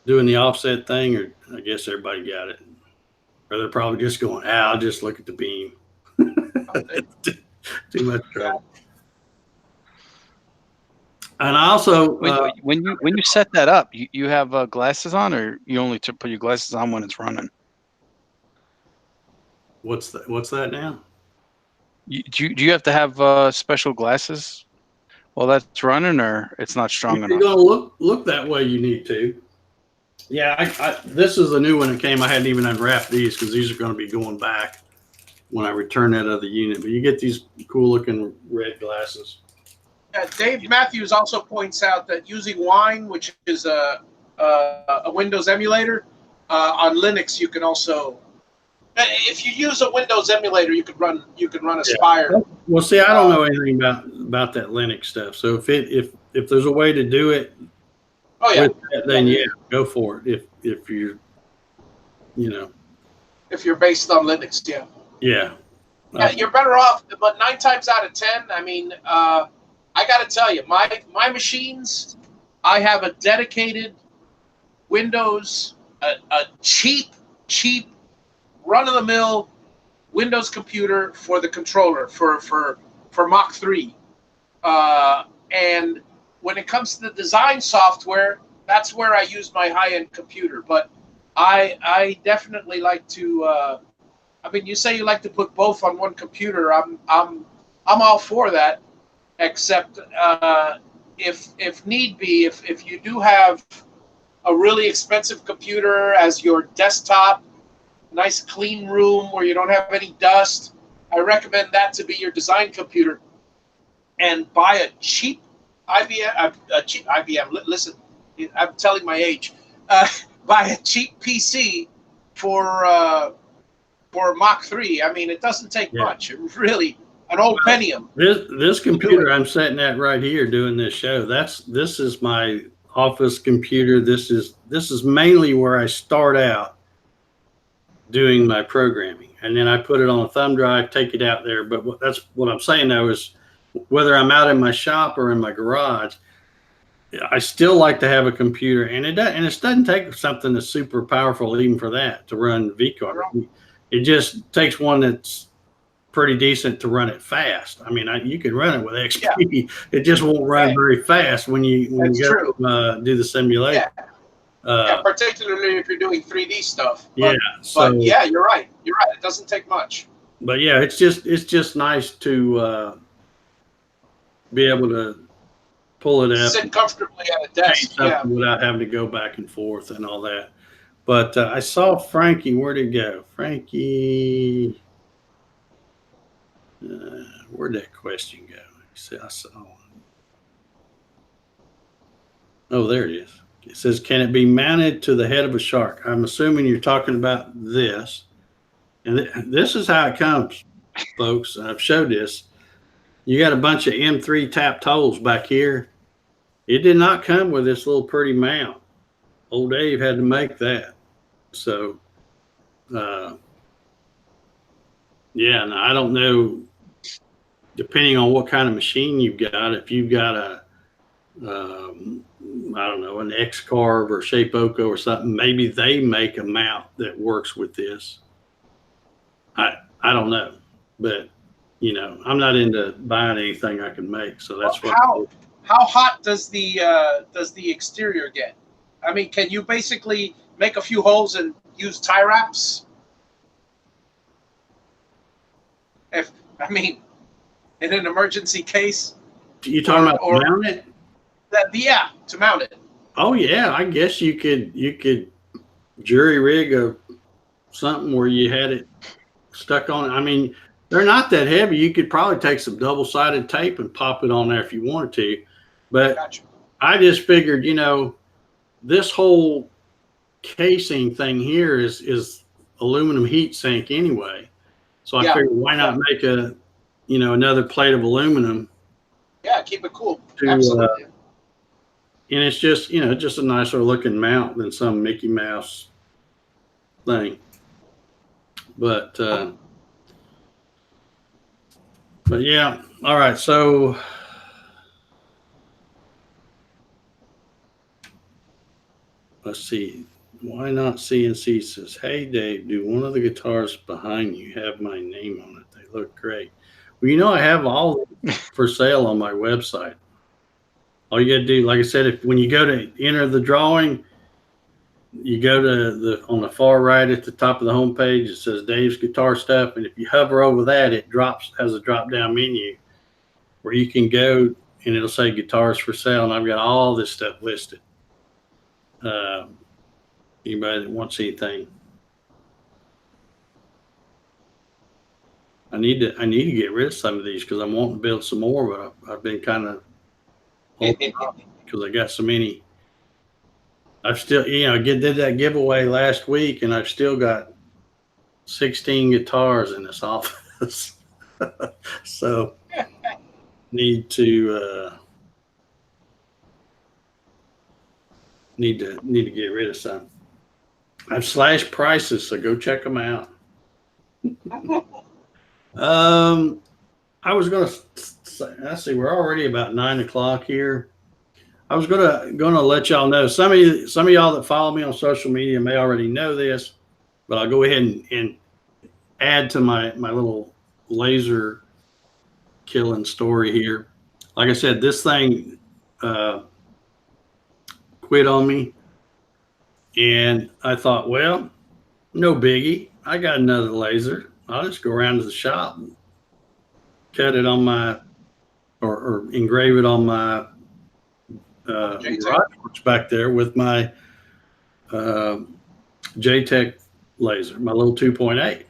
doing the offset thing, or I guess everybody got it? Or they're probably just going, I'll just look at the beam. Too much trouble. And I also, when you set that up, you have glasses on, or you only put your glasses on when it's running? What's that now? Do you have to have special glasses while that's running, or it's not strong enough? If you're gonna look that way, you need to. Yeah, this is a new one that came. I hadn't even unwrapped these because these are going to be going back when I return that other unit. But you get these cool looking red glasses. Dave Matthews also points out that using Wine, which is a Windows emulator, on Linux, you can also, if you use a Windows emulator, you could run Aspire. Well, see, I don't know anything about that Linux stuff. So if there's a way to do it, then go for it. If you're, if you're based on Linux, yeah, you're better off. But 9 times out of 10, I mean, I got to tell you, my machines, I have a dedicated Windows, a cheap run-of-the-mill Windows computer for the controller for Mach 3, and when it comes to the design software, that's where I use my high-end computer. But I definitely like to. I mean, you say you like to put both on one computer. I'm all for that. Except if need be, if you do have a really expensive computer as your desktop, nice clean room where you don't have any dust, I recommend that to be your design computer. And buy a cheap IBM, cheap IBM. Listen, I'm telling my age. Buy a cheap PC for Mach 3. I mean, it doesn't take much. It really, an old Pentium. This computer I'm sitting at right here doing this show, this is my office computer. This is mainly where I start out doing my programming, and then I put it on a thumb drive, take it out there. But that's what I'm saying though, is whether I'm out in my shop or in my garage, I still like to have a computer, and it doesn't take something that's super powerful even for that to run VCAR. It just takes one that's pretty decent to run it fast. I mean, you can run it with XP. It just won't run very fast when you go do the simulation. Particularly if you're doing 3D stuff. But yeah, you're right. You're right. It doesn't take much. But yeah, it's just nice to be able to pull it up, sit comfortably at a desk, without having to go back and forth and all that. But I saw Frankie. Where'd it go? Frankie, where'd that question go? I saw. Oh, there it is. It says, "Can it be mounted to the head of a shark?" I'm assuming you're talking about this, and this is how it comes, folks. I've showed this. You got a bunch of M3 tapped holes back here. It did not come with this little pretty mount. Old Dave had to make that. So, yeah, and I don't know, depending on what kind of machine you've got, if you've got a, I don't know, an X-Carve or Shapeoko or something, maybe they make a mount that works with this. I don't know, but you know, I'm not into buying anything I can make, so that's how hot does the exterior get? I mean, can you basically make a few holes and use tie wraps? In an emergency case. You talking about to mount it? Yeah, to mount it. Oh yeah, I guess you could jury rig something where you had it stuck on. I mean, they're not that heavy. You could probably take some double-sided tape and pop it on there if you wanted to. But Gotcha. I just figured, you know, this whole casing thing here is aluminum heat sink anyway. So I figured, why not make another plate of aluminum? Yeah, keep it cool. Absolutely. And it's just, just a nicer looking mount than some Mickey Mouse thing. But yeah, all right. So let's see. Why not CNC says, "Hey Dave, do one of the guitars behind you have my name on it? They look great." Well, I have all for sale on my website. All you got to do, like I said, when you go to enter the drawing, you go to on the far right at the top of the home page, it says Dave's Guitar Stuff. And if you hover over that, it has a drop down menu where you can go and it'll say guitars for sale. And I've got all this stuff listed. Anybody that wants anything. I need to get rid of some of these because I'm wanting to build some more, but I've been kind of because I got so many. I've still, did that giveaway last week, and I've still got 16 guitars in this office. So need to get rid of some. I've slashed prices, so go check them out. I was gonna say, let's see, we're already about 9 o'clock here. I was gonna let y'all know. Some of y'all that follow me on social media may already know this, but I'll go ahead and add to my little laser killing story here. Like I said, this thing quit on me, and I thought, well, no biggie. I got another laser. I'll just go around to the shop and cut it on my, or engrave it on my garage back there with my JTech laser, my little 2.8.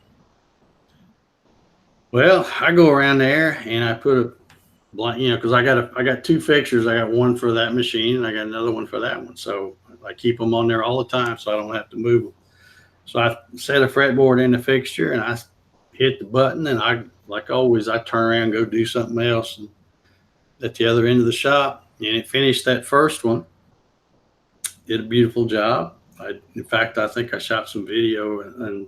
Well, I go around there and I put a blank, because I got two fixtures. I got one for that machine and I got another one for that one. So I keep them on there all the time so I don't have to move them. So I set a fretboard in the fixture and I hit the button, and I, like always, I turn around and go do something else at the other end of the shop, and it finished that first one. Did a beautiful job. In fact, I think I shot some video and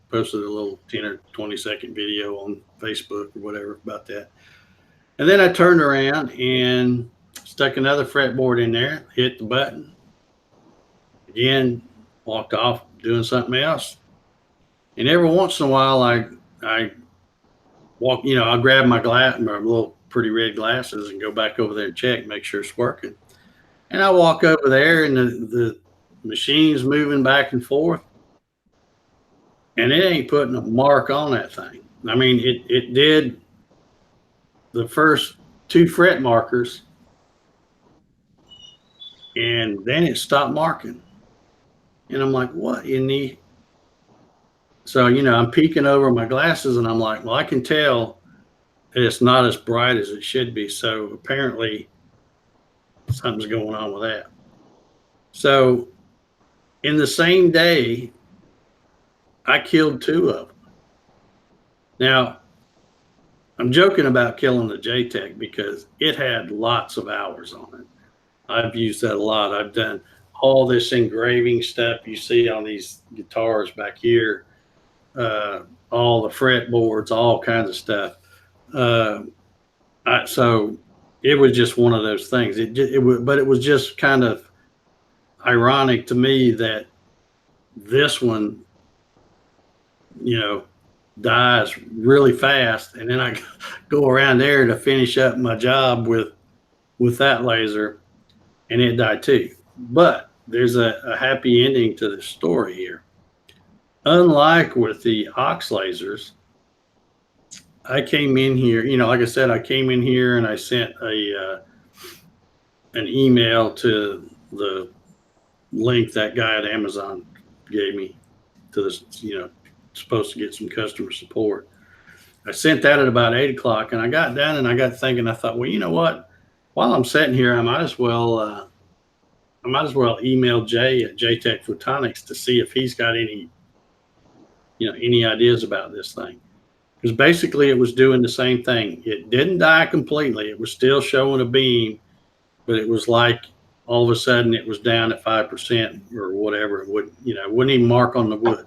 posted a little 10 or 20-second video on Facebook or whatever about that. And then I turned around and stuck another fretboard in there, hit the button again, walked off doing something else. And every once in a while, I walk, I'll grab my little pretty red glasses and go back over there and check, make sure it's working. And I walk over there and the machine's moving back and forth, and it ain't putting a mark on that thing. I mean, it did the first 2 fret markers, and then it stopped marking. And I'm like, what in the? So, I'm peeking over my glasses and I'm like, well, I can tell that it's not as bright as it should be. So apparently something's going on with that. So in the same day, I killed 2 of them. Now, I'm joking about killing the JTEC because it had lots of hours on it. I've used that a lot. I've done all this engraving stuff you see on these guitars back here, all the fretboards, all kinds of stuff. So it was just one of those things. But it was just kind of ironic to me that this one, dies really fast, and then I go around there to finish up my job with that laser, and it died too. But there's a happy ending to the story here. Unlike with the Ox lasers, I came in here, like I said, I came in here and I sent an email to the link that guy at Amazon gave me to this, supposed to get some customer support. I sent that at about 8 o'clock, and I got done and I got thinking, I thought, well, you know what? While I'm sitting here, I might as well email Jay at JTech Photonics to see if he's got any ideas about this thing. Because basically it was doing the same thing. It didn't die completely. It was still showing a beam, but it was like all of a sudden it was down at 5% or whatever. It wouldn't even mark on the wood.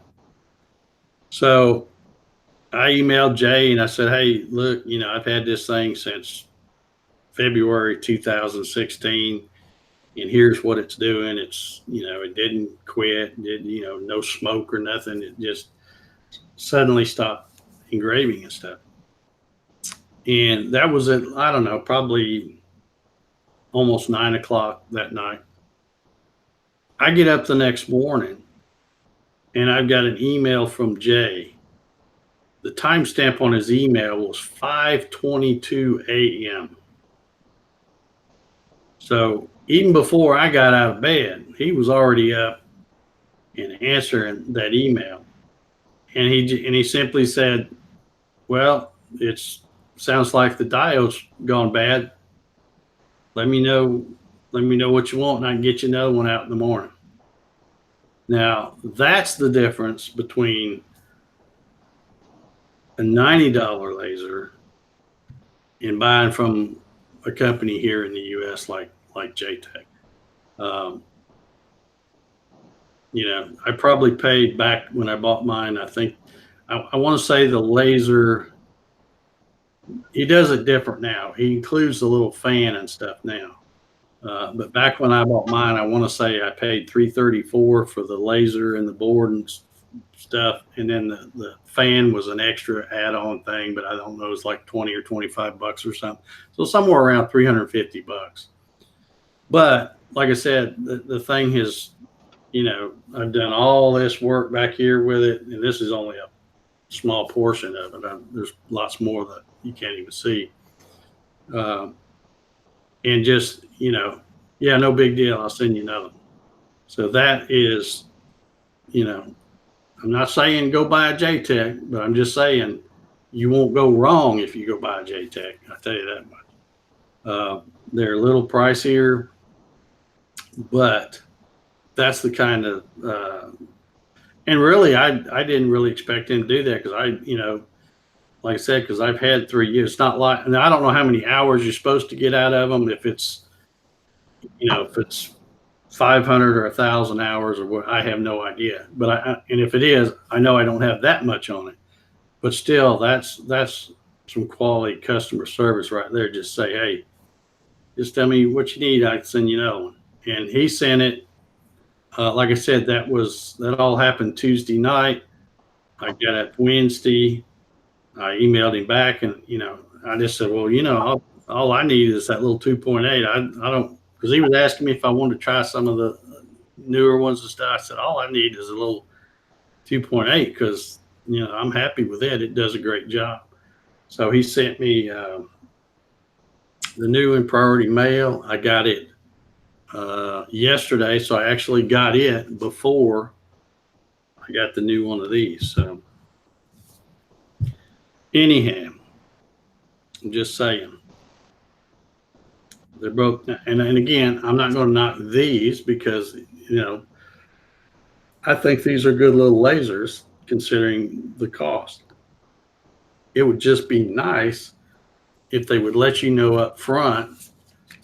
So I emailed Jay and I said, hey, look, I've had this thing since February 2016, and here's what it's doing. It's, it didn't quit, no smoke or nothing. It just suddenly stopped engraving and stuff. And that was at, I don't know, probably almost 9 o'clock that night. I get up the next morning and I've got an email from Jay. The timestamp on his email was 5:22 a.m. So even before I got out of bed, he was already up and answering that email. And he simply said, well, sounds like the diode's gone bad. Let me know what you want, and I can get you another one out in the morning. Now, that's the difference between a $90 laser and buying from a company here in the U.S. like JTech. I probably paid back when I bought mine. I think I want to say the laser, he does it different now. He includes the little fan and stuff now. But back when I bought mine, I want to say I paid $334 for the laser and the board and stuff, and then the fan was an extra add-on thing, but I don't know, it's like 20 or 25 bucks or something. So somewhere around $350. But like I said, the thing has, I've done all this work back here with it, and this is only a small portion of it. There's lots more that you can't even see. And just, yeah, no big deal. I'll send you another one. So that is, I'm not saying go buy a JTech, but I'm just saying you won't go wrong if you go buy a JTech. I'll tell you that much. They're a little pricier, but that's the kind of, and really, I didn't really expect him to do that because like I said, because I've had 3 years. It's not like, and I don't know how many hours you're supposed to get out of them. If it's 500 or 1,000 hours or what, I have no idea. But and if it is, I know I don't have that much on it. But still, that's some quality customer service right there. Just say, hey, just tell me what you need. I can send you another one. And he sent it. Like I said, that all happened Tuesday night. I got up Wednesday. I emailed him back, and I just said, well, all I need is that little 2.8. I don't, because he was asking me if I wanted to try some of the newer ones and stuff. I said, all I need is a little 2.8 because I'm happy with it. It does a great job. So he sent me the new in priority mail. I got it yesterday, so I actually got it before I got the new one of these. So anyhow, I'm just saying. They're both, and again, I'm not going to knock these because, I think these are good little lasers considering the cost. It would just be nice if they would let you know up front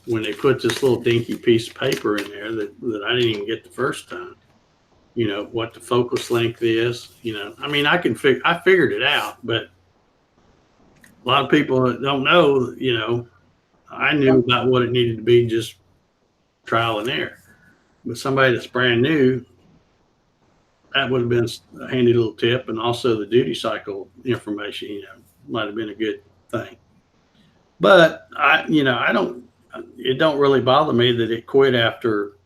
when they put this little dinky piece of paper in there that I didn't even get the first time, what the focus length is, I mean, I figured it out, but a lot of people don't know, I knew about what it needed to be, just trial and error. But somebody that's brand new, that would have been a handy little tip. And also the duty cycle information, might have been a good thing. But it don't really bother me that it quit after,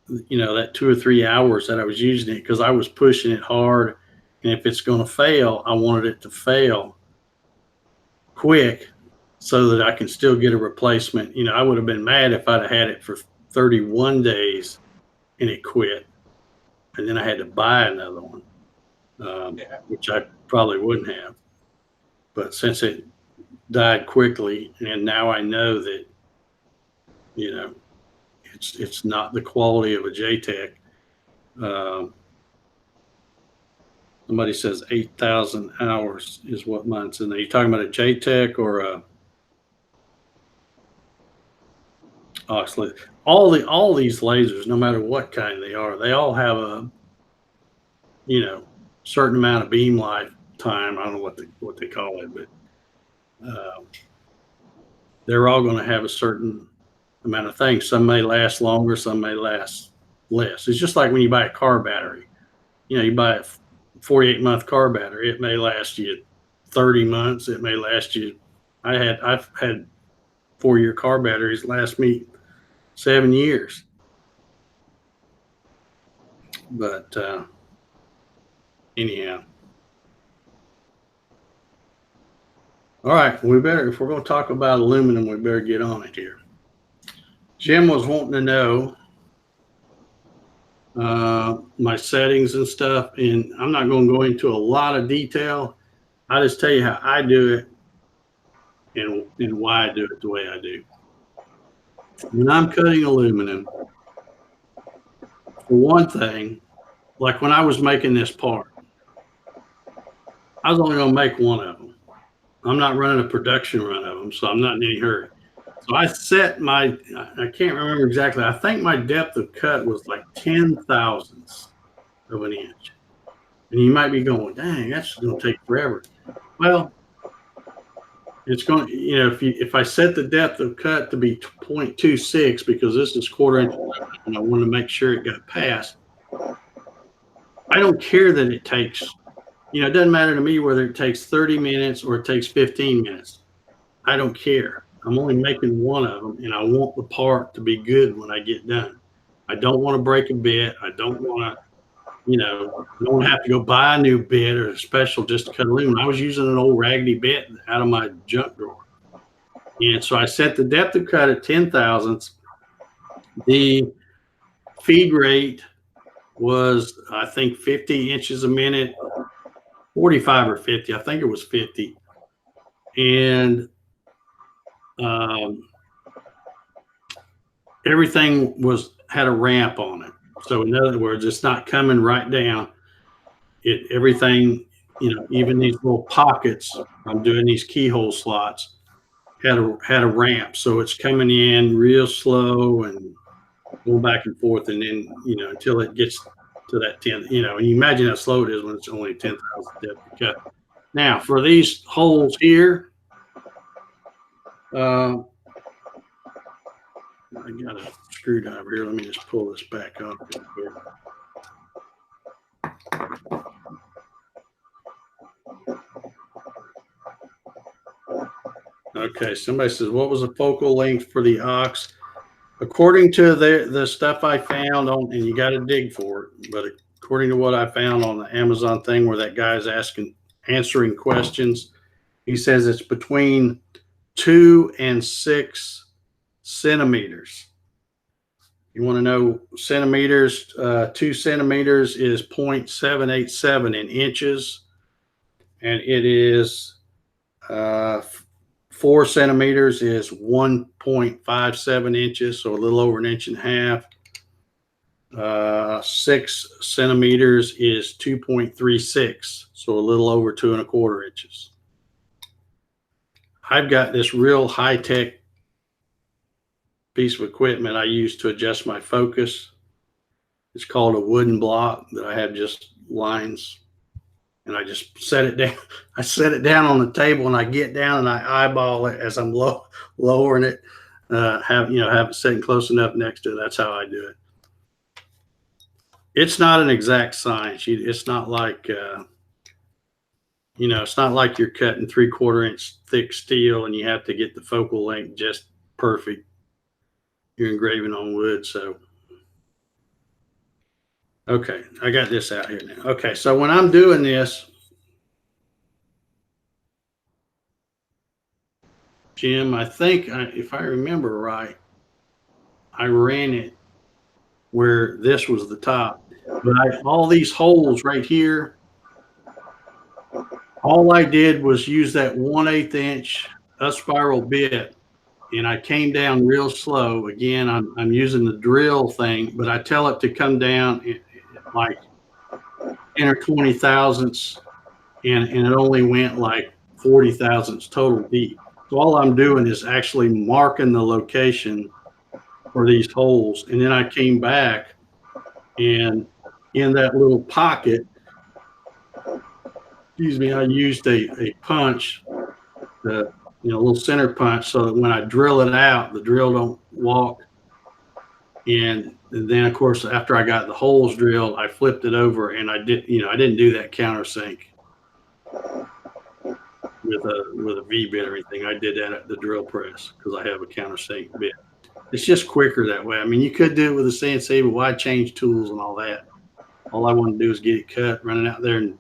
that 2 or 3 hours that I was using it, because I was pushing it hard. And if it's going to fail, I wanted it to fail quick, so that I can still get a replacement. I would have been mad if I'd have had it for 31 days and it quit, and then I had to buy another one, which I probably wouldn't have. But since it died quickly, and now I know that, it's not the quality of a JTech. Somebody says 8,000 hours is what mine's in there. You talking about a JTech or a Oxley? All these lasers, no matter what kind they are, they all have a certain amount of beam lifetime. I don't know what they call it, but they're all going to have a certain amount of things. Some may last longer, some may last less. It's just like when you buy a car battery. You buy a 48-month car battery. It may last you 30 months. It may last you. I've had 4-year car batteries last me 7 years. But anyhow, all right. If we're going to talk about aluminum, we better get on it here. Jim was wanting to know my settings and stuff, and I'm not going to go into a lot of detail. I just tell you how I do it and why I do it the way I do. When I'm cutting aluminum, for one thing, like when I was making this part, I was only going to make one of them. I'm not running a production run of them, so I'm not in any hurry. So I set I can't remember exactly. I think my depth of cut was like 10,000ths of an inch. And you might be going, dang, that's going to take forever. Well, it's going to, if I set the depth of cut to be 0.26, because this is 1/4 inch, and I want to make sure it got passed, I don't care that it takes, it doesn't matter to me whether it takes 30 minutes or it takes 15 minutes. I don't care. I'm only making one of them, and I want the part to be good when I get done. I don't want to break a bit. I don't want to, I don't want to have to go buy a new bit or a special just to cut aluminum. I was using an old raggedy bit out of my junk drawer. And so I set the depth of cut at 10,000ths. The feed rate was, I think, 50 inches a minute, 45 or 50. I think it was 50. And everything had a ramp on it. So in other words, it's not coming right down. Everything, even these little pockets, I'm doing these keyhole slots, had a ramp. So it's coming in real slow and going back and forth, and then until it gets to that 10. And you imagine how slow it is when it's only 10,000 depth to cut. Now for these holes here, I got a screwdriver here. Let me just pull this back up real quick. Okay, somebody says, what was the focal length for the ox? According to the stuff I found on, and you got to dig for it, but according to what I found on the Amazon thing where that guy's answering questions, he says it's between 2 and 6 centimeters. You want to know centimeters? 2 centimeters is 0.787 in inches, and it is 4 centimeters is 1.57 inches, so a little over 1.5 inches. 6 centimeters is 2.36, so a little over 2.25 inches. I've got this real high-tech piece of equipment I use to adjust my focus. It's called a wooden block that I have just lines, and I just set it down. I set it down on the table, and I get down and I eyeball it as I'm lowering it. Have it sitting close enough next to it. That's how I do it. It's not an exact science. It's not like it's not like you're cutting 3/4 inch thick steel and you have to get the focal length just perfect. You're engraving on wood, so. Okay, I got this out here now. Okay, so when I'm doing this, Jim, I think if I remember right, I ran it where this was the top. But all these holes right here, all I did was use that 1/8 inch spiral bit, and I came down real slow. Again, I'm using the drill thing, but I tell it to come down like 10 or 20 thousandths, and it only went like 40 thousandths total deep. So all I'm doing is actually marking the location for these holes, and then I came back, and in that little pocket, I used a punch, a little center punch, so that when I drill it out, the drill don't walk. And then, of course, after I got the holes drilled, I flipped it over, and I didn't do that countersink with a V bit or anything. I did that at the drill press because I have a countersink bit. It's just quicker that way. I mean, you could do it with a CNC, but why change tools and all that? All I want to do is get it cut, run it out there and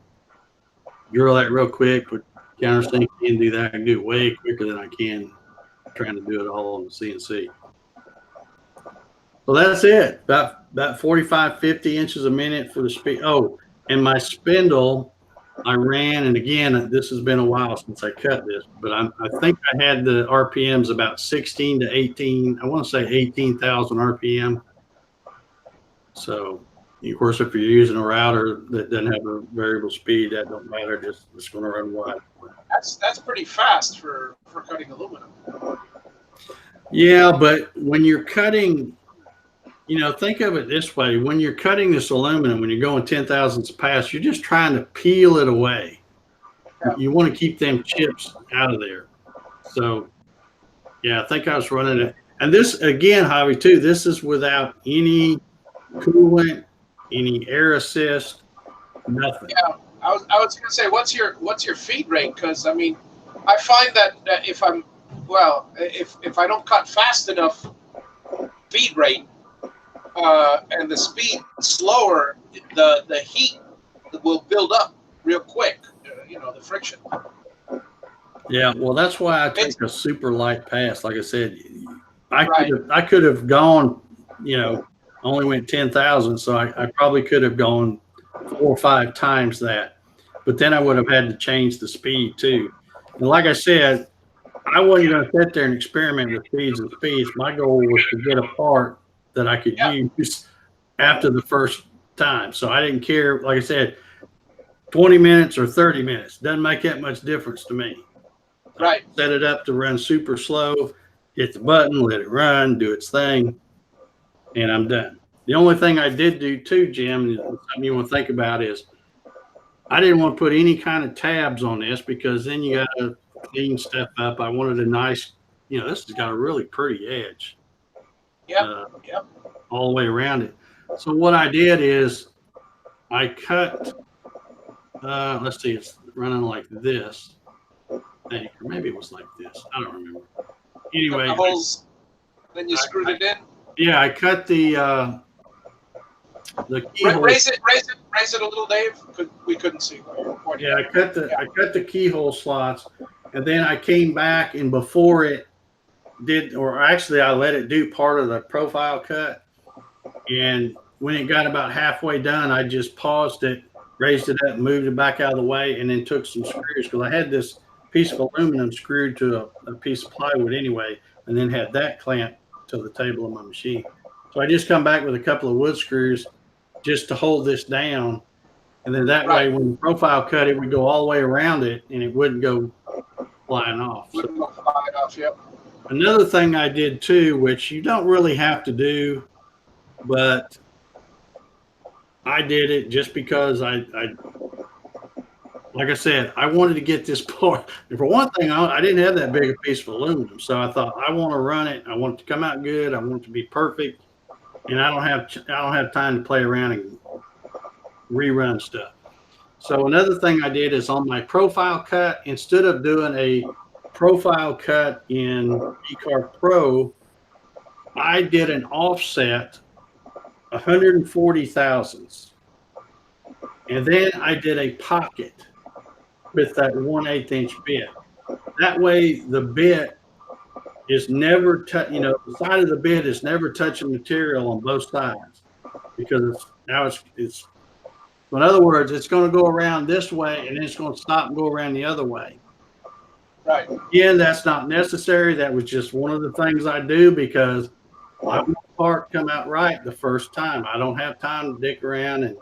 drill that real quick, put countersink in, do that. I can do it way quicker than I can trying to do it all on the CNC. So that's it. About 45, 50 inches a minute for the speed. Oh, and my spindle, I ran, and again, this has been a while since I cut this, but I think I had the RPMs about 16 to 18. I want to say 18,000 RPM. So, of course, if you're using a router that doesn't have a variable speed, that don't matter. It's going to run wide. That's pretty fast for cutting aluminum. Yeah, but when you're cutting, think of it this way. When you're cutting this aluminum, when you're going 10 thousandths past, you're just trying to peel it away. Yeah. You want to keep them chips out of there. So, yeah, I think I was running it. And this, again, Javi, too, this is without any coolant, any air assist, nothing. Yeah, I was going to say, what's your feed rate? Because, I mean, I find that if I don't cut fast enough feed rate, and the speed slower, the heat will build up real quick. The friction. Yeah, well, that's why I take a super light pass. Like I said, I could have gone, only went 10,000. So I probably could have gone 4 or 5 times that, but then I would have had to change the speed too. And like I said, I wasn't going to sit there and experiment with speeds and speeds. My goal was to get a part that I could Yeah. use after the first time. So I didn't care. Like I said, 20 minutes or 30 minutes doesn't make that much difference to me. Right. Set it up to run super slow, hit the button, let it run, do its thing, and I'm done. The only thing I did do too, Jim, and something you want to think about is I didn't want to put any kind of tabs on this because then you got to clean stuff up. I wanted a nice, this has got a really pretty edge. Yep. Yep. All the way around it. So what I did is I cut, let's see, it's running like this. Or maybe it was like this. I don't remember. Anyway. The holes, then you screwed it in? Yeah, I cut the keyhole. Raise it a little, Dave. We couldn't see. Yeah, I cut the keyhole slots, and then I came back, and before it did, or actually I let it do part of the profile cut, and when it got about halfway done, I just paused it, raised it up, moved it back out of the way, and then took some screws because I had this piece of aluminum screwed to a piece of plywood anyway, and then had that clamped to the table of my machine. So I just come back with a couple of wood screws just to hold this down, and then that way when the profile cut, it would go all the way around it, and it wouldn't go flying off. So, Yep. another thing I did too, which you don't really have to do, but I did it just because I like I said, I wanted to get this part. And for one thing, I didn't have that big a piece of aluminum, so I thought I want to run it. I want it to come out good. I want it to be perfect, and I don't have time to play around and rerun stuff. So another thing I did is on my profile cut, instead of doing a profile cut in eCar Pro, I did an offset 140 thousandths. And then I did a pocket with that 1/8 inch bit. That way the bit is never, the side of the bit is never touching material on both sides, because it's so in other words, it's going to go around this way and then it's going to stop and go around the other way. Right. Again, that's not necessary. That was just one of the things I do because I want the part come out right the first time. I don't have time to dick around and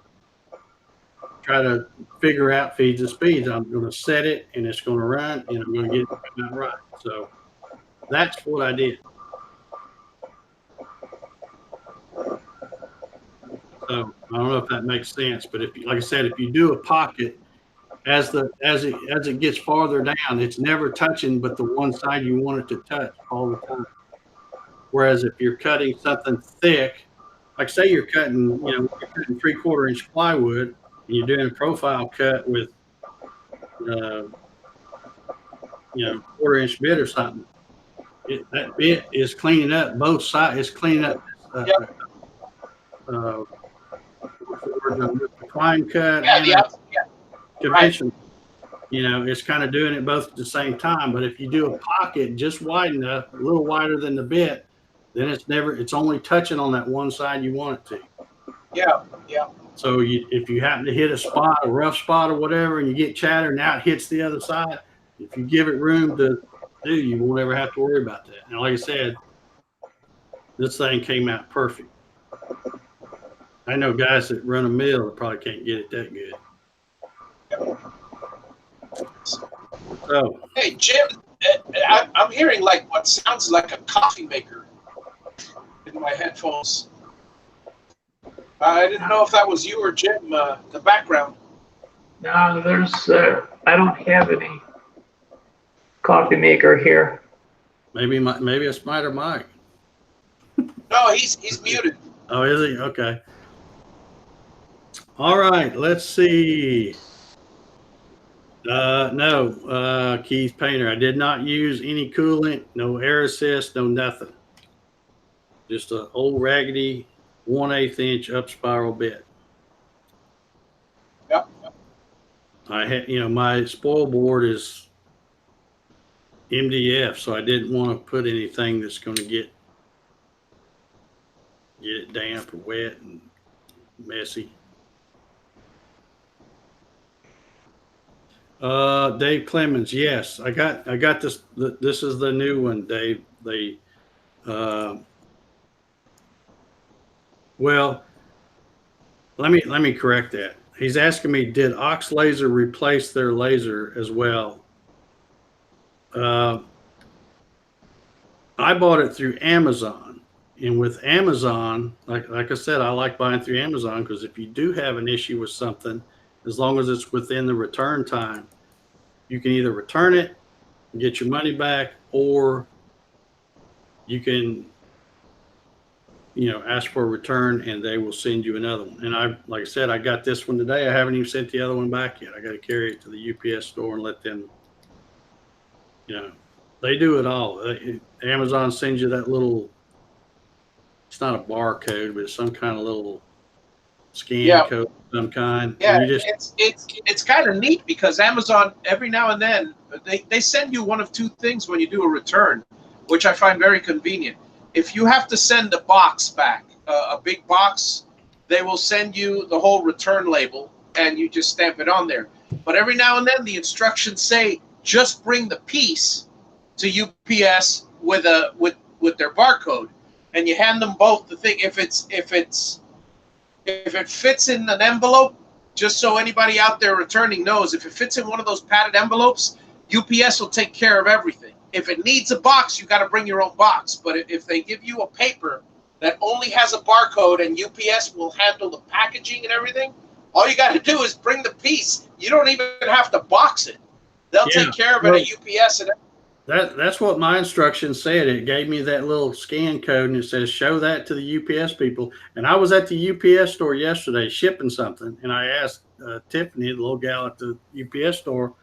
try to figure out feeds and speeds. I'm going to set it and it's going to run and I'm going to get it to come out right. So that's what I did. So I don't know if that makes sense, but like I said, if you do a pocket, as it gets farther down, it's never touching but the one side you want it to touch all the time. Whereas if you're cutting something thick, like say you're cutting 3/4 inch plywood and you're doing a profile cut with 1/4 inch bit or something, that bit is cleaning up both sides. It's cleaning up decline cut and convention. It's kind of doing it both at the same time. But if you do a pocket just wide enough, a little wider than the bit, then it's only touching on that one side you want it to. Yeah. So if you happen to hit a rough spot or whatever, and you get chatter, now it hits the other side. If you give it room to do, you won't ever have to worry about that. And like I said, this thing came out perfect. I know guys that run a mill that probably can't get it that good. So, hey, Jim, I'm hearing like what sounds like a coffee maker in my headphones. I didn't know if that was you or Jim, the background. No, I don't have any coffee maker here. maybe it's Smider Mike. No, he's muted. Oh, is he? Okay. All right, let's see. No, Keith Painter. I did not use any coolant, no air assist, no nothing. Just an old raggedy 1/8 inch up spiral bit. Yep. I had, my spoil board is MDF, so I didn't want to put anything that's going to get get it damp or wet and messy. Dave Clemens, yes, I got this. This is the new one, Dave. Well, let me correct that. He's asking me, did Ox Laser replace their laser as well? I bought it through Amazon, and with Amazon, like I said, I like buying through Amazon because if you do have an issue with something, as long as it's within the return time, you can either return it and get your money back, or you can, ask for a return and they will send you another one. And like I said, I got this one today. I haven't even sent the other one back yet. I got to carry it to the UPS store and let them, they do it all. Amazon sends you that little, it's not a barcode, but it's some kind of little scan code of some kind. Yeah, And you just, it's kind of neat because Amazon, every now and then, they send you one of two things when you do a return, which I find very convenient. If you have to send a box back, a big box, they will send you the whole return label and you just stamp it on there. But every now and then the instructions say just bring the piece to UPS with their barcode, and you hand them both the thing. If it fits in an envelope, just so anybody out there returning knows, if it fits in one of those padded envelopes, UPS will take care of everything. If it needs a box, you got to bring your own box. But if they give you a paper that only has a barcode and UPS will handle the packaging and everything, all you got to do is bring the piece. You don't even have to box it. They'll take care of it at UPS. And that's what my instructions said. It gave me that little scan code and it says, show that to the UPS people. And I was at the UPS store yesterday shipping something. And I asked Tiffany, the little gal at the UPS store,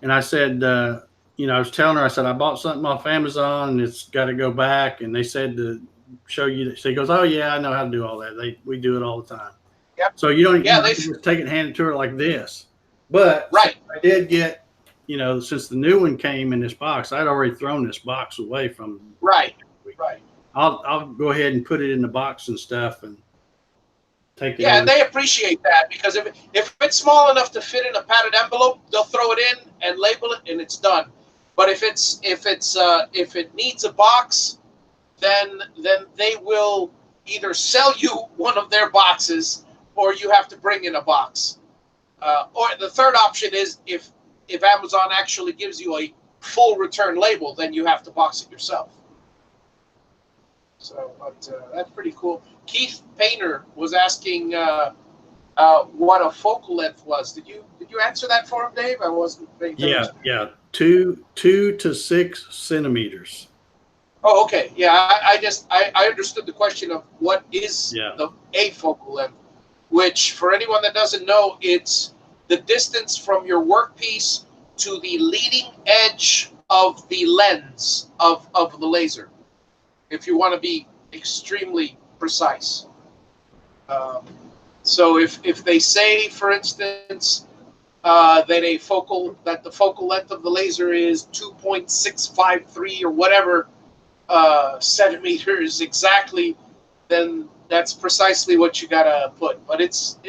and I said, I was telling her, I said, I bought something off Amazon and it's got to go back. And they said to show you that. She goes, oh yeah, I know how to do all that. We do it all the time. Yep. So you don't just take it and hand it to her like this. But right. I did get, since the new one came in this box, I'd already thrown this box away from. Right. I'll go ahead and put it in the box and stuff and take it. Yeah, and they appreciate that because if it's small enough to fit in a padded envelope, they'll throw it in and label it, and it's done. But if it needs a box, then they will either sell you one of their boxes, or you have to bring in a box. Or the third option is if Amazon actually gives you a full return label, then you have to box it yourself. So, but that's pretty cool. Keith Painter was asking what a focal length was. Did you answer that for him, Dave? I wasn't paying attention. Yeah, 2 to 6 centimeters. Oh, okay. Yeah, I understood the question of what is a focal length, which for anyone that doesn't know, it's the distance from your workpiece to the leading edge of the lens of the laser, if you want to be extremely precise. So if they say, for instance, that the focal length of the laser is 2.653 or whatever centimeters exactly, then that's precisely what you gotta put. But it's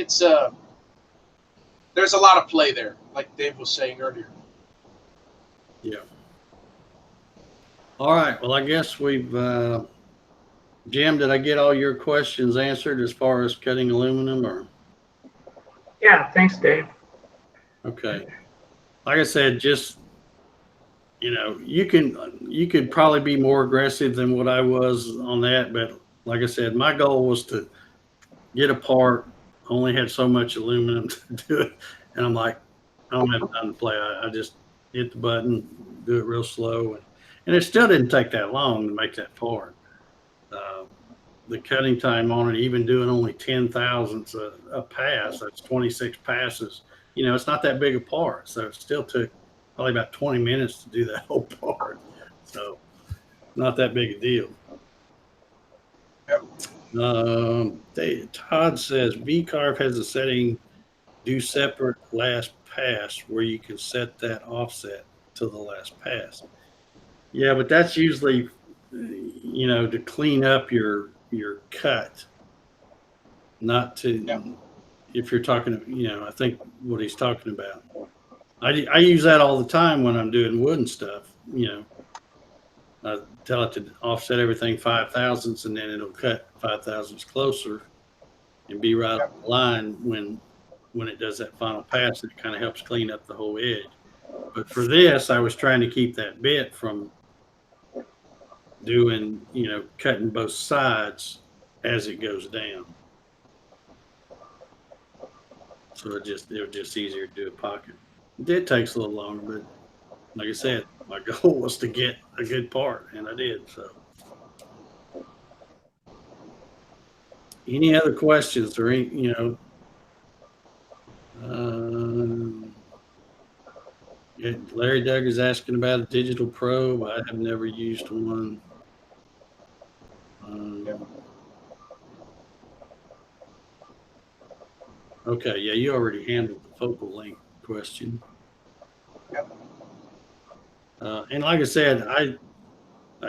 there's a lot of play there, like Dave was saying earlier. Yeah. All right. Well, I guess we've, Jim, did I get all your questions answered as far as cutting aluminum or? Yeah, thanks, Dave. Okay. Like I said, just, you could probably be more aggressive than what I was on that. But like I said, my goal was to get a part. I only had so much aluminum to do it. And I'm like, I don't have time to play. I just hit the button, do it real slow. And it still didn't take that long to make that part. The cutting time on it, even doing only 10 thousandths a pass, that's 26 passes. It's not that big a part. So it still took probably about 20 minutes to do that whole part. So not that big a deal. Todd says V-Carve has a setting, do separate last pass, where you can set that offset to the last pass. Yeah, but that's usually, to clean up your your cut, not to. Yeah. If you're talking, I think what he's talking about. I use that all the time when I'm doing wood and stuff. I tell it to offset everything 5 thousandths, and then it'll cut 5 thousandths closer and be right on the line when it does that final pass. It kind of helps clean up the whole edge. But for this, I was trying to keep that bit from doing, cutting both sides as it goes down. So it was just easier to do a pocket. It takes a little longer, but like I said, my goal was to get a good part, and I did. So, any other questions or any, Larry Doug is asking about a digital probe. I have never used one. Okay, yeah, you already handled the focal length question. Yep. And like I said, I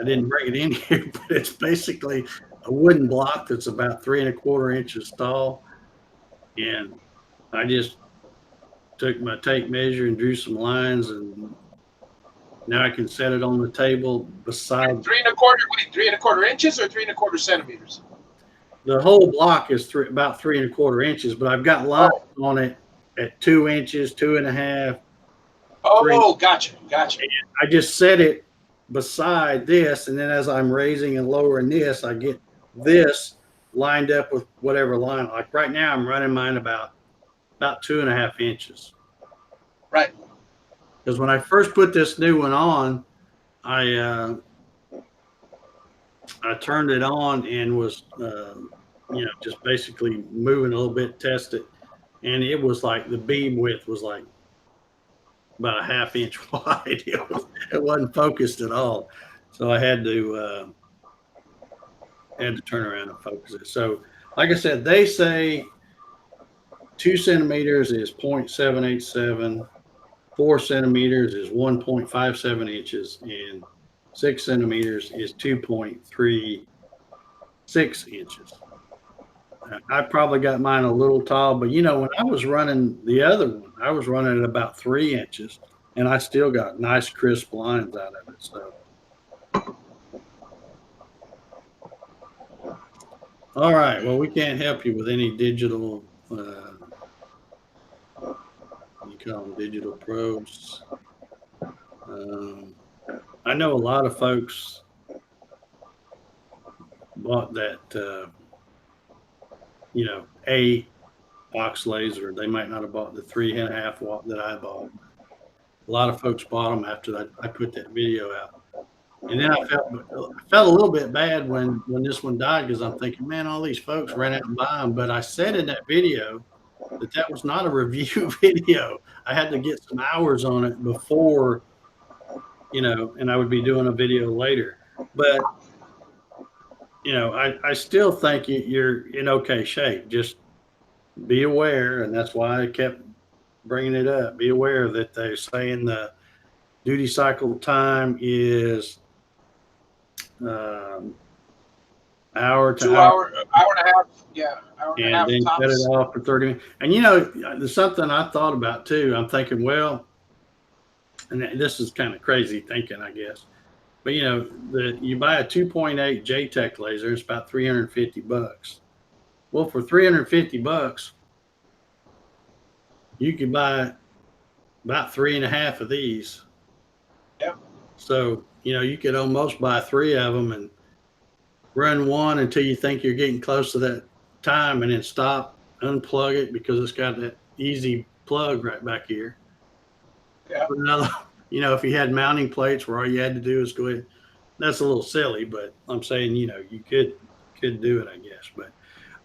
didn't bring it in here, but it's basically a wooden block that's about 3 1/4 inches tall. And I just took my tape measure and drew some lines, and now I can set it on the table beside. 3 1/4. Wait, 3 1/4 inches or 3 1/4 centimeters? The whole block is about 3 1/4 inches, but I've got lines on it at 2 inches, 2 1/2. Oh, gotcha. I just set it beside this, and then as I'm raising and lowering this, I get this lined up with whatever line. Like right now, I'm running mine about 2 1/2 inches. Right. Because when I first put this new one on, I turned it on and was, just basically moving a little bit, test it, and it was like the beam width was like about a 1/2 inch wide. It wasn't focused at all, so I had to turn around and focus it. So, like I said, they say 2 centimeters is 0.787, 4 centimeters is 1.57 inches, and 6 centimeters is 2.36 inches. I probably got mine a little tall, but when I was running the other one, I was running at about 3 inches, and I still got nice crisp lines out of it. So, all right. Well, we can't help you with any digital. You call them digital probes. I know a lot of folks bought that. A box laser. They might not have bought the 3 1/2 watt that I bought. A lot of folks bought them after I put that video out. And then I felt a little bit bad when this one died, because I'm thinking, man, all these folks ran out and buy them. But I said in that video that was not a review video. I had to get some hours on it before, and I would be doing a video later. But I still think you're in okay shape. Just be aware, and that's why I kept bringing it up. Be aware that they're saying the duty cycle time is hour to 2 hour and a half. Yeah, hour and a half. Then tops. cut it off for 30 minutes. And there's something I thought about too. I'm thinking, well, and this is kind of crazy thinking, I guess. But you buy a 2.8 JTEC laser, it's about $350. Well, for $350, you could buy about 3 1/2 of these. Yep. So you could almost buy 3 of them and run one until you think you're getting close to that time, and then stop, unplug it, because it's got that easy plug right back here. Yeah. Put another. If you had mounting plates where all you had to do is go ahead, that's a little silly, but I'm saying, you could do it, I guess. But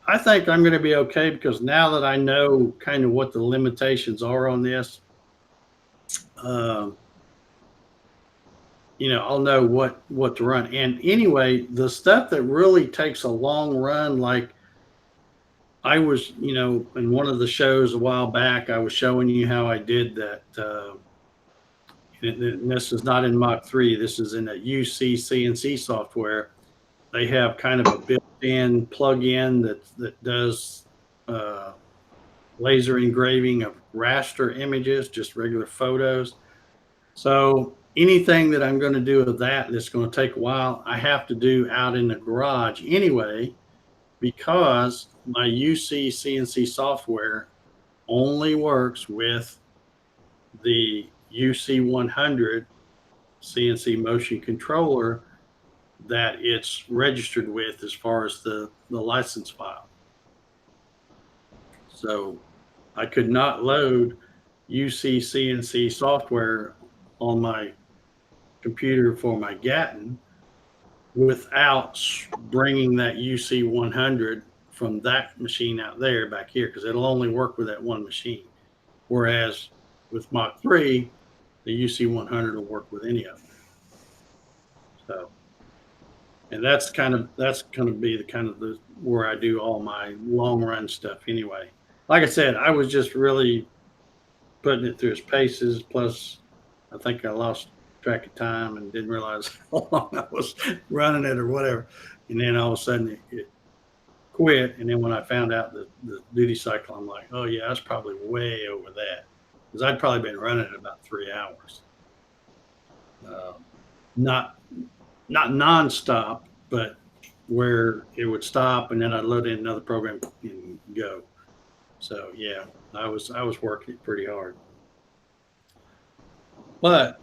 I think I'm going to be okay, because now that I know kind of what the limitations are on this, I'll know what to run. And anyway, the stuff that really takes a long run, like I was, in one of the shows a while back, I was showing you how I did that. And this is not in Mach 3. This is in a UC CNC software. They have kind of a built built-in plug-in that does laser engraving of raster images, just regular photos. So anything that I'm going to do with that's going to take a while, I have to do out in the garage anyway, because my UC CNC software only works with the UC 100 CNC motion controller that it's registered with as far as the license file. So I could not load UC CNC software on my computer for my Gatton without bringing that UC 100 from that machine out there back here, because it'll only work with that one machine. Whereas with Mach 3, the UC 100 will work with any of them. So, and that's going to be the where I do all my long run stuff anyway. Like I said, I was just really putting it through its paces. Plus, I think I lost track of time and didn't realize how long I was running it or whatever. And then all of a sudden it quit. And then when I found out the duty cycle, I'm like, oh yeah, I was probably way over that, because I'd probably been running it about 3 hours. Not nonstop, but where it would stop and then I'd load in another program and go. So yeah, I was working it pretty hard. But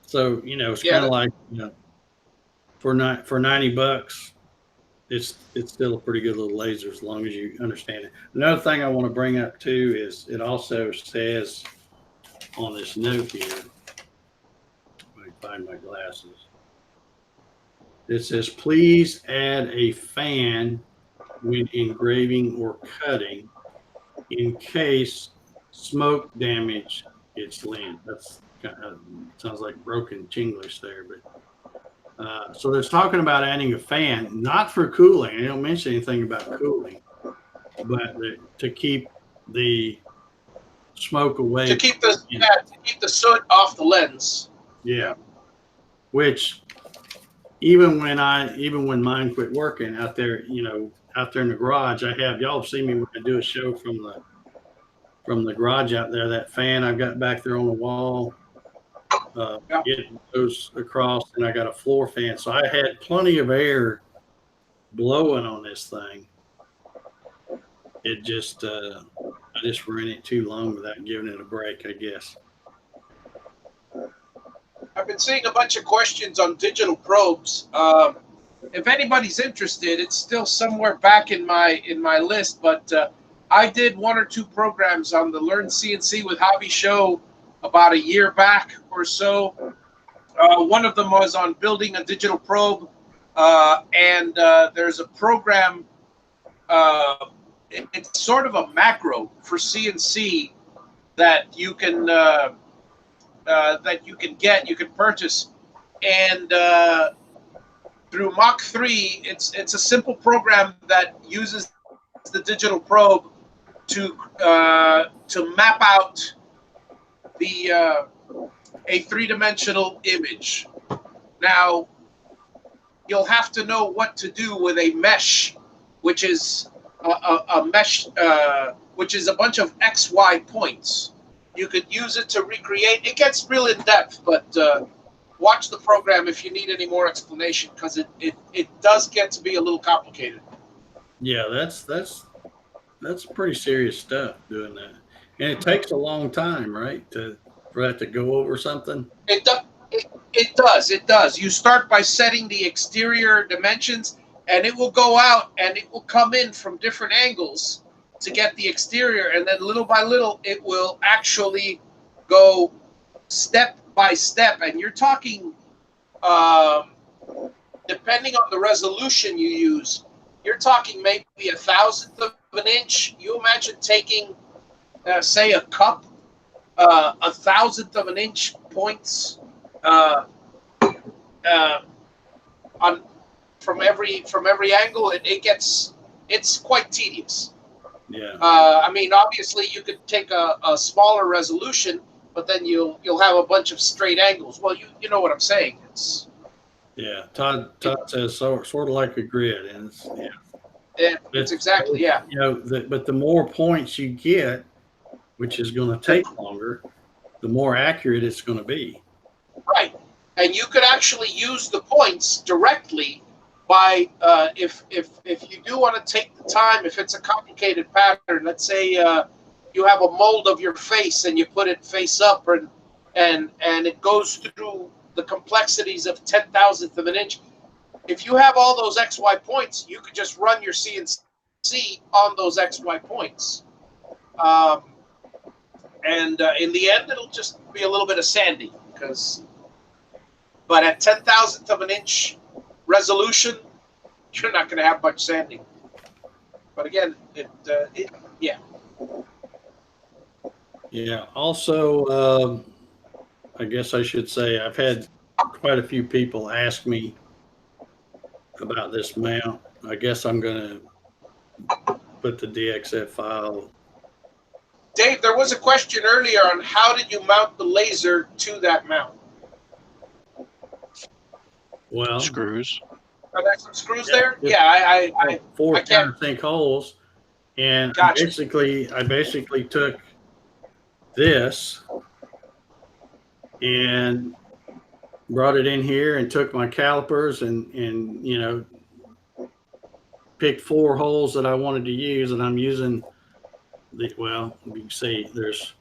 so, it's kind of like, for $90, it's still a pretty good little laser as long as you understand it. Another thing I want to bring up too is it also says on this note here, let me find my glasses. It says, please add a fan when engraving or cutting in case smoke damage its lens. That's kind of sounds like broken Chinglish there, but so there's talking about adding a fan, not for cooling. I don't mention anything about cooling, but to keep the smoke away. To keep the soot off the lens. Yeah, which even when mine quit working out there, out there in the garage, y'all have seen me when I do a show from the garage out there. That fan I've got back there on the wall, it goes across, and I got a floor fan, so I had plenty of air blowing on this thing. It just I just ran it too long without giving it a break, I guess. I've been seeing a bunch of questions on digital probes. If anybody's interested, it's still somewhere back in my list, but I did 1 or 2 programs on the Learn CNC with Hobby show about a year back or so. One of them was on building a digital probe, and there's a program, it's sort of a macro for CNC that you can you can purchase, and through Mach 3, it's a simple program that uses the digital probe to map out a 3-dimensional image. Now, you'll have to know what to do with a mesh, which is a mesh, which is a bunch of XY points. You could use it to recreate. It gets real in depth, but watch the program if you need any more explanation, because it does get to be a little complicated. Yeah, that's pretty serious stuff doing that, and it takes a long time, right, for that to go over something. It does. You start by setting the exterior dimensions, and it will go out and it will come in from different angles to get the exterior, and then little by little it will actually go step by step. And you're talking, depending on the resolution you use, you're talking maybe 1/1000th of an inch. You imagine taking, say, a cup, 1/1000th of an inch points from every angle. It's quite tedious. Yeah. I mean, obviously, you could take a smaller resolution, but then you'll have a bunch of straight angles. Well, you know what I'm saying. Yeah, Todd says sort of like a grid, and It's exactly, yeah. You know, but the more points you get, which is going to take longer, the more accurate it's going to be. Right. And you could actually use the points directly by if you do want to take the time, if it's a complicated pattern, let's say you have a mold of your face and you put it face up, and it goes through the complexities of 10,000th of an inch. If you have all those XY points, you could just run your CNC on those XY points. And in the end, it'll just be a little bit of sanding, but at 10,000th of an inch resolution, you're not going to have much sanding. But again, yeah. Yeah. Also, I guess I should say I've had quite a few people ask me about this mount. I guess I'm going to put the DXF file. Dave, there was a question earlier on how did you mount the laser to that mount? Well, Screws. Are there some screws there? Yeah, I four I can't. countersink holes, and Gotcha. I basically took this and brought it in here and took my calipers and you know, picked 4 holes that I wanted to use, and I'm using well, you can see there's,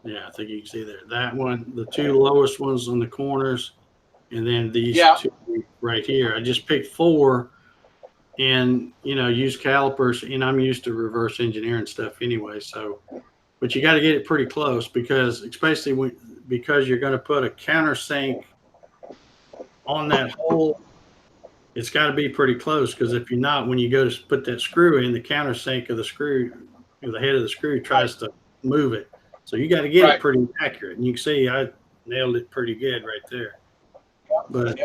I think you can see there, that one, the 2 lowest ones on the corners, and then these 2 right here. I just picked 4 and, you know, use calipers, and I'm used to reverse engineering stuff anyway. So, but you got to get it pretty close, because especially because you're going to put a countersink on that hole, it's got to be pretty close, because if you're not, when you go to put that screw in, the countersink of the screw, the head of the screw tries to move it. So you got to get it pretty accurate. And you can see I nailed it pretty good right there. But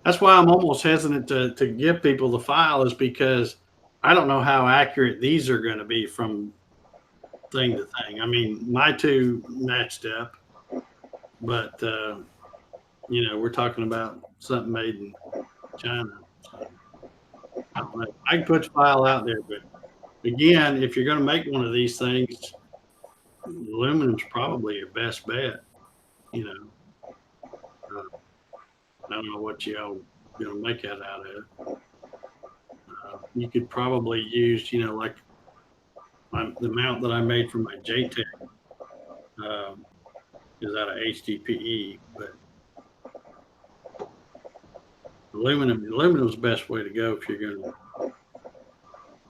that's why I'm almost hesitant to give people the file, is because I don't know how accurate these are going to be from thing to thing. I mean, my 2 matched up, but, you know, we're talking about something made in China. So, I don't know. I can put the file out there, but again, if you're going to make one of these things, aluminum's probably your best bet. You know, I don't know what y'all going to make that out of. You could probably use, you know, like the mount that I made for my JTEC is out of HDPE, but aluminum's the best way to go if you're going to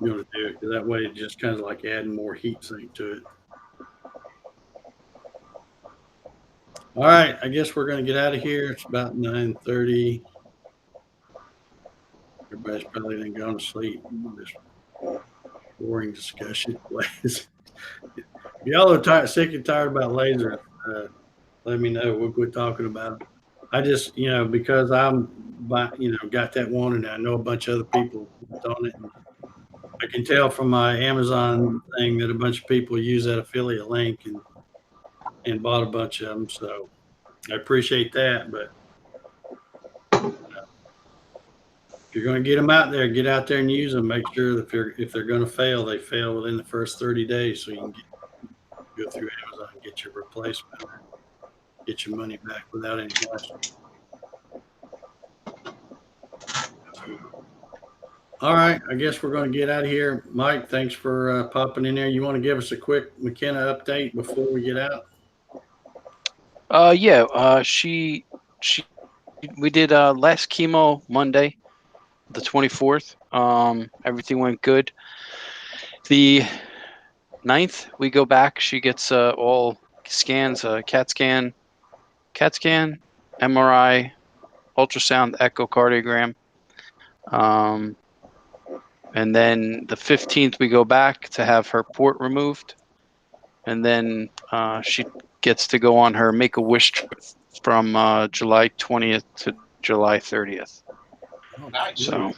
do it, because that way it just kind of like adding more heat sink to it. All right, I guess we're going to get out of here. It's about 9:30. Everybody's probably done gone to sleep. This boring discussion. Y'all are sick and tired about lasers, let me know. We'll quit talking about it. I just, you know, because I'm, you know, got that one, and I know a bunch of other people on it. And I can tell from my Amazon thing that a bunch of people use that affiliate link and bought a bunch of them. So I appreciate that. But if you're going to get them out there, get out there and use them. Make sure that if they're going to fail, they fail within the first 30 days, so you can go through Amazon and get your replacement, or get your money back without any hassle. All right, I guess we're going to get out of here. Mike, thanks for popping in there. You want to give us a quick McKenna update before we get out? We did last chemo Monday, the 24th. Everything went good. The 9th, we go back. She gets all scans, CAT scan, MRI, ultrasound, echocardiogram. And then the 15th, we go back to have her port removed. And then she gets to go on her Make-A-Wish trip from July 20th to July 30th. Oh, nice. So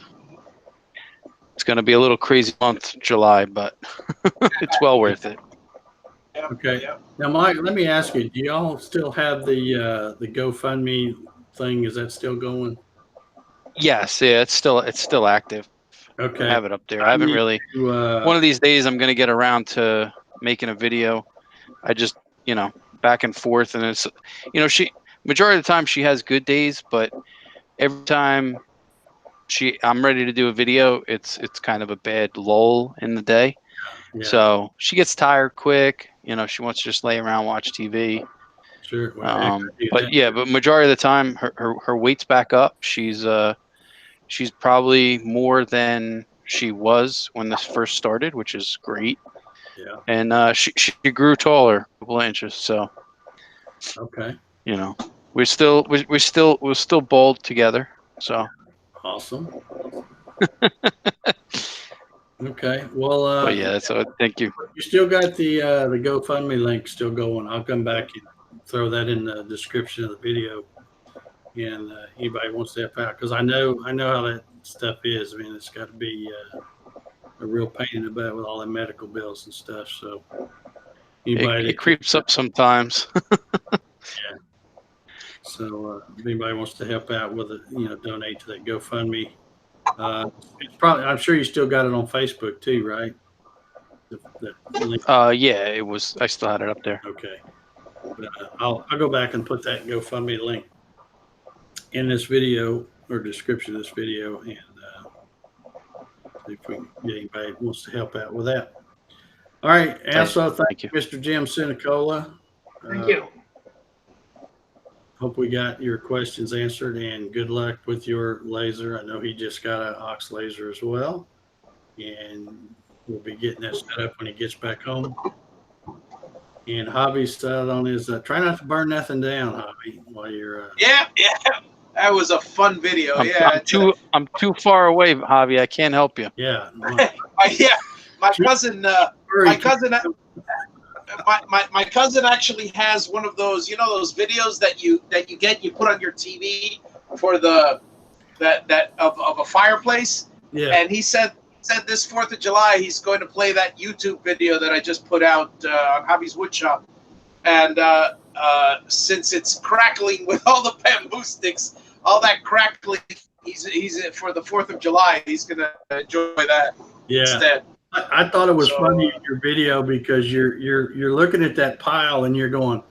it's going to be a little crazy month, July, but it's well worth it. Okay. Now, Mike, let me ask you, do y'all still have the GoFundMe thing? Is that still going? Yes, yeah, it's still active. Okay. I have it up there. I I haven't need really. to, One of these days, I'm gonna get around to making a video. I just, back and forth, and it's, she majority of the time she has good days, but every time I'm ready to do a video, it's kind of a bad lull in the day. yeah, So she gets tired quick. She wants to just lay around, watch TV. sure. Well, I can do But that. yeah, but majority of the time, her weight's back up. She's probably more than she was when this first started, which is great. Yeah. And she grew taller a couple of inches. So Okay. we're still bald together. So, Awesome. Okay. Well, but yeah, so thank you. you still got the GoFundMe link still going. I'll come back and throw that in the description of the video. And anybody wants to help out, because I know how that stuff is. I mean, it's got to be a real pain in the butt with all the medical bills and stuff. So anybody It creeps up sometimes. yeah. So if anybody wants to help out with it, donate to that GoFundMe. It's probably, I'm sure you still got it on Facebook too, right? The link. Yeah, it was. I still had it up there. Okay. But, I'll go back and put that GoFundMe link in this video or description of this video, and see if we can get anybody who wants to help out with that. All right. Also, thank you, Mr. Jim Sinicola. Thank you. Hope we got your questions answered, and good luck with your laser. I know he just got an ox laser as well, and we'll be getting that set up when he gets back home. And Hobby's on his try not to burn nothing down, Hobby, while you're Yeah, that was a fun video. I'm too far away, Javi. I can't help you. yeah. My cousin, my cousin actually has one of those, those videos that you put on your TV for of a fireplace. Yeah. And he said this 4th of July he's going to play that YouTube video that I just put out on Hobby's Woodshop. And since it's crackling with all the bamboo sticks, all that crackling, he's for the 4th of July. He's gonna enjoy that instead. I thought it was funny in your video because you're looking at that pile and you're going,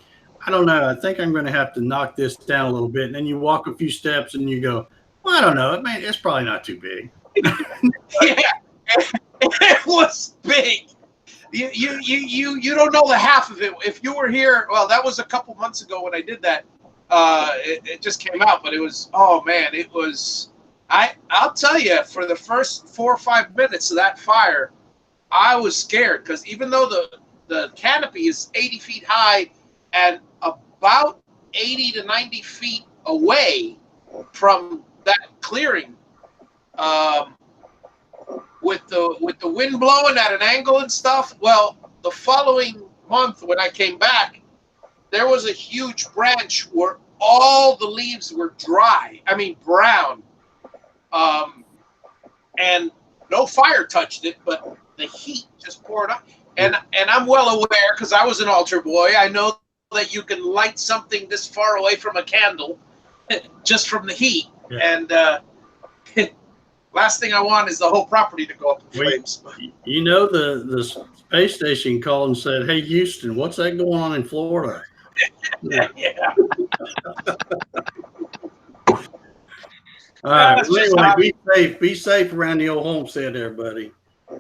I don't know, I think I'm going to have to knock this down a little bit. And then you walk a few steps and you go, well, I don't know, it's probably not too big. Yeah, it was big. You don't know the half of it. If you were here, well, that was a couple months ago when I did that. It just came out, but it was, oh man, it was. I'll tell you, for the first 4 or 5 minutes of that fire, I was scared because even though the canopy is 80 feet high and about 80 to 90 feet away from that clearing, with the wind blowing at an angle and stuff. Well, the following month when I came back, there was a huge branch where all the leaves were dry. I mean, brown. And no fire touched it, but the heat just poured up. And I'm well aware, because I was an altar boy, I know that you can light something this far away from a candle just from the heat. Yeah. And last thing I want is the whole property to go up in flames. The space station called and said, hey, Houston, what's that going on in Florida? Yeah. All right. Well, anyway, be safe around the old homestead there, buddy. All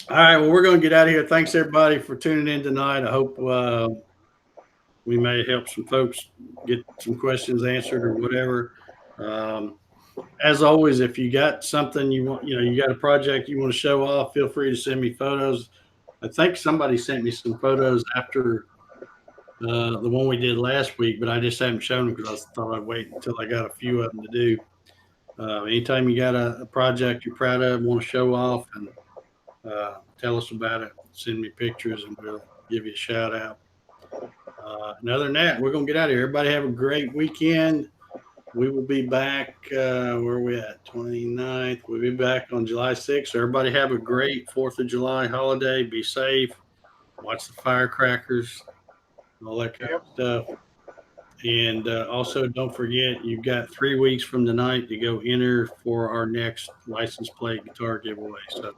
right. Well, we're going to get out of here. Thanks, everybody, for tuning in tonight. I hope we may help some folks get some questions answered or whatever. As always, if you got something you want, you got a project you want to show off, feel free to send me photos. I think somebody sent me some photos after the one we did last week, but I just haven't shown them because I thought I'd wait until I got a few of them to do. Anytime you got a project you're proud of, want to show off, and tell us about it, send me pictures and we'll give you a shout out. And other than that, we're going to get out of here. Everybody have a great weekend. We will be back, where are we at? 29th. We'll be back on July 6th. Everybody have a great 4th of July holiday. Be safe. Watch the firecrackers. All that kind of stuff. And also, don't forget, you've got 3 weeks from tonight to go enter for our next license plate guitar giveaway. So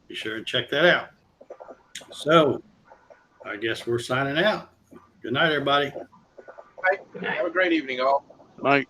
be sure and check that out. So I guess we're signing out. Good night, everybody. Have a great evening, all. Like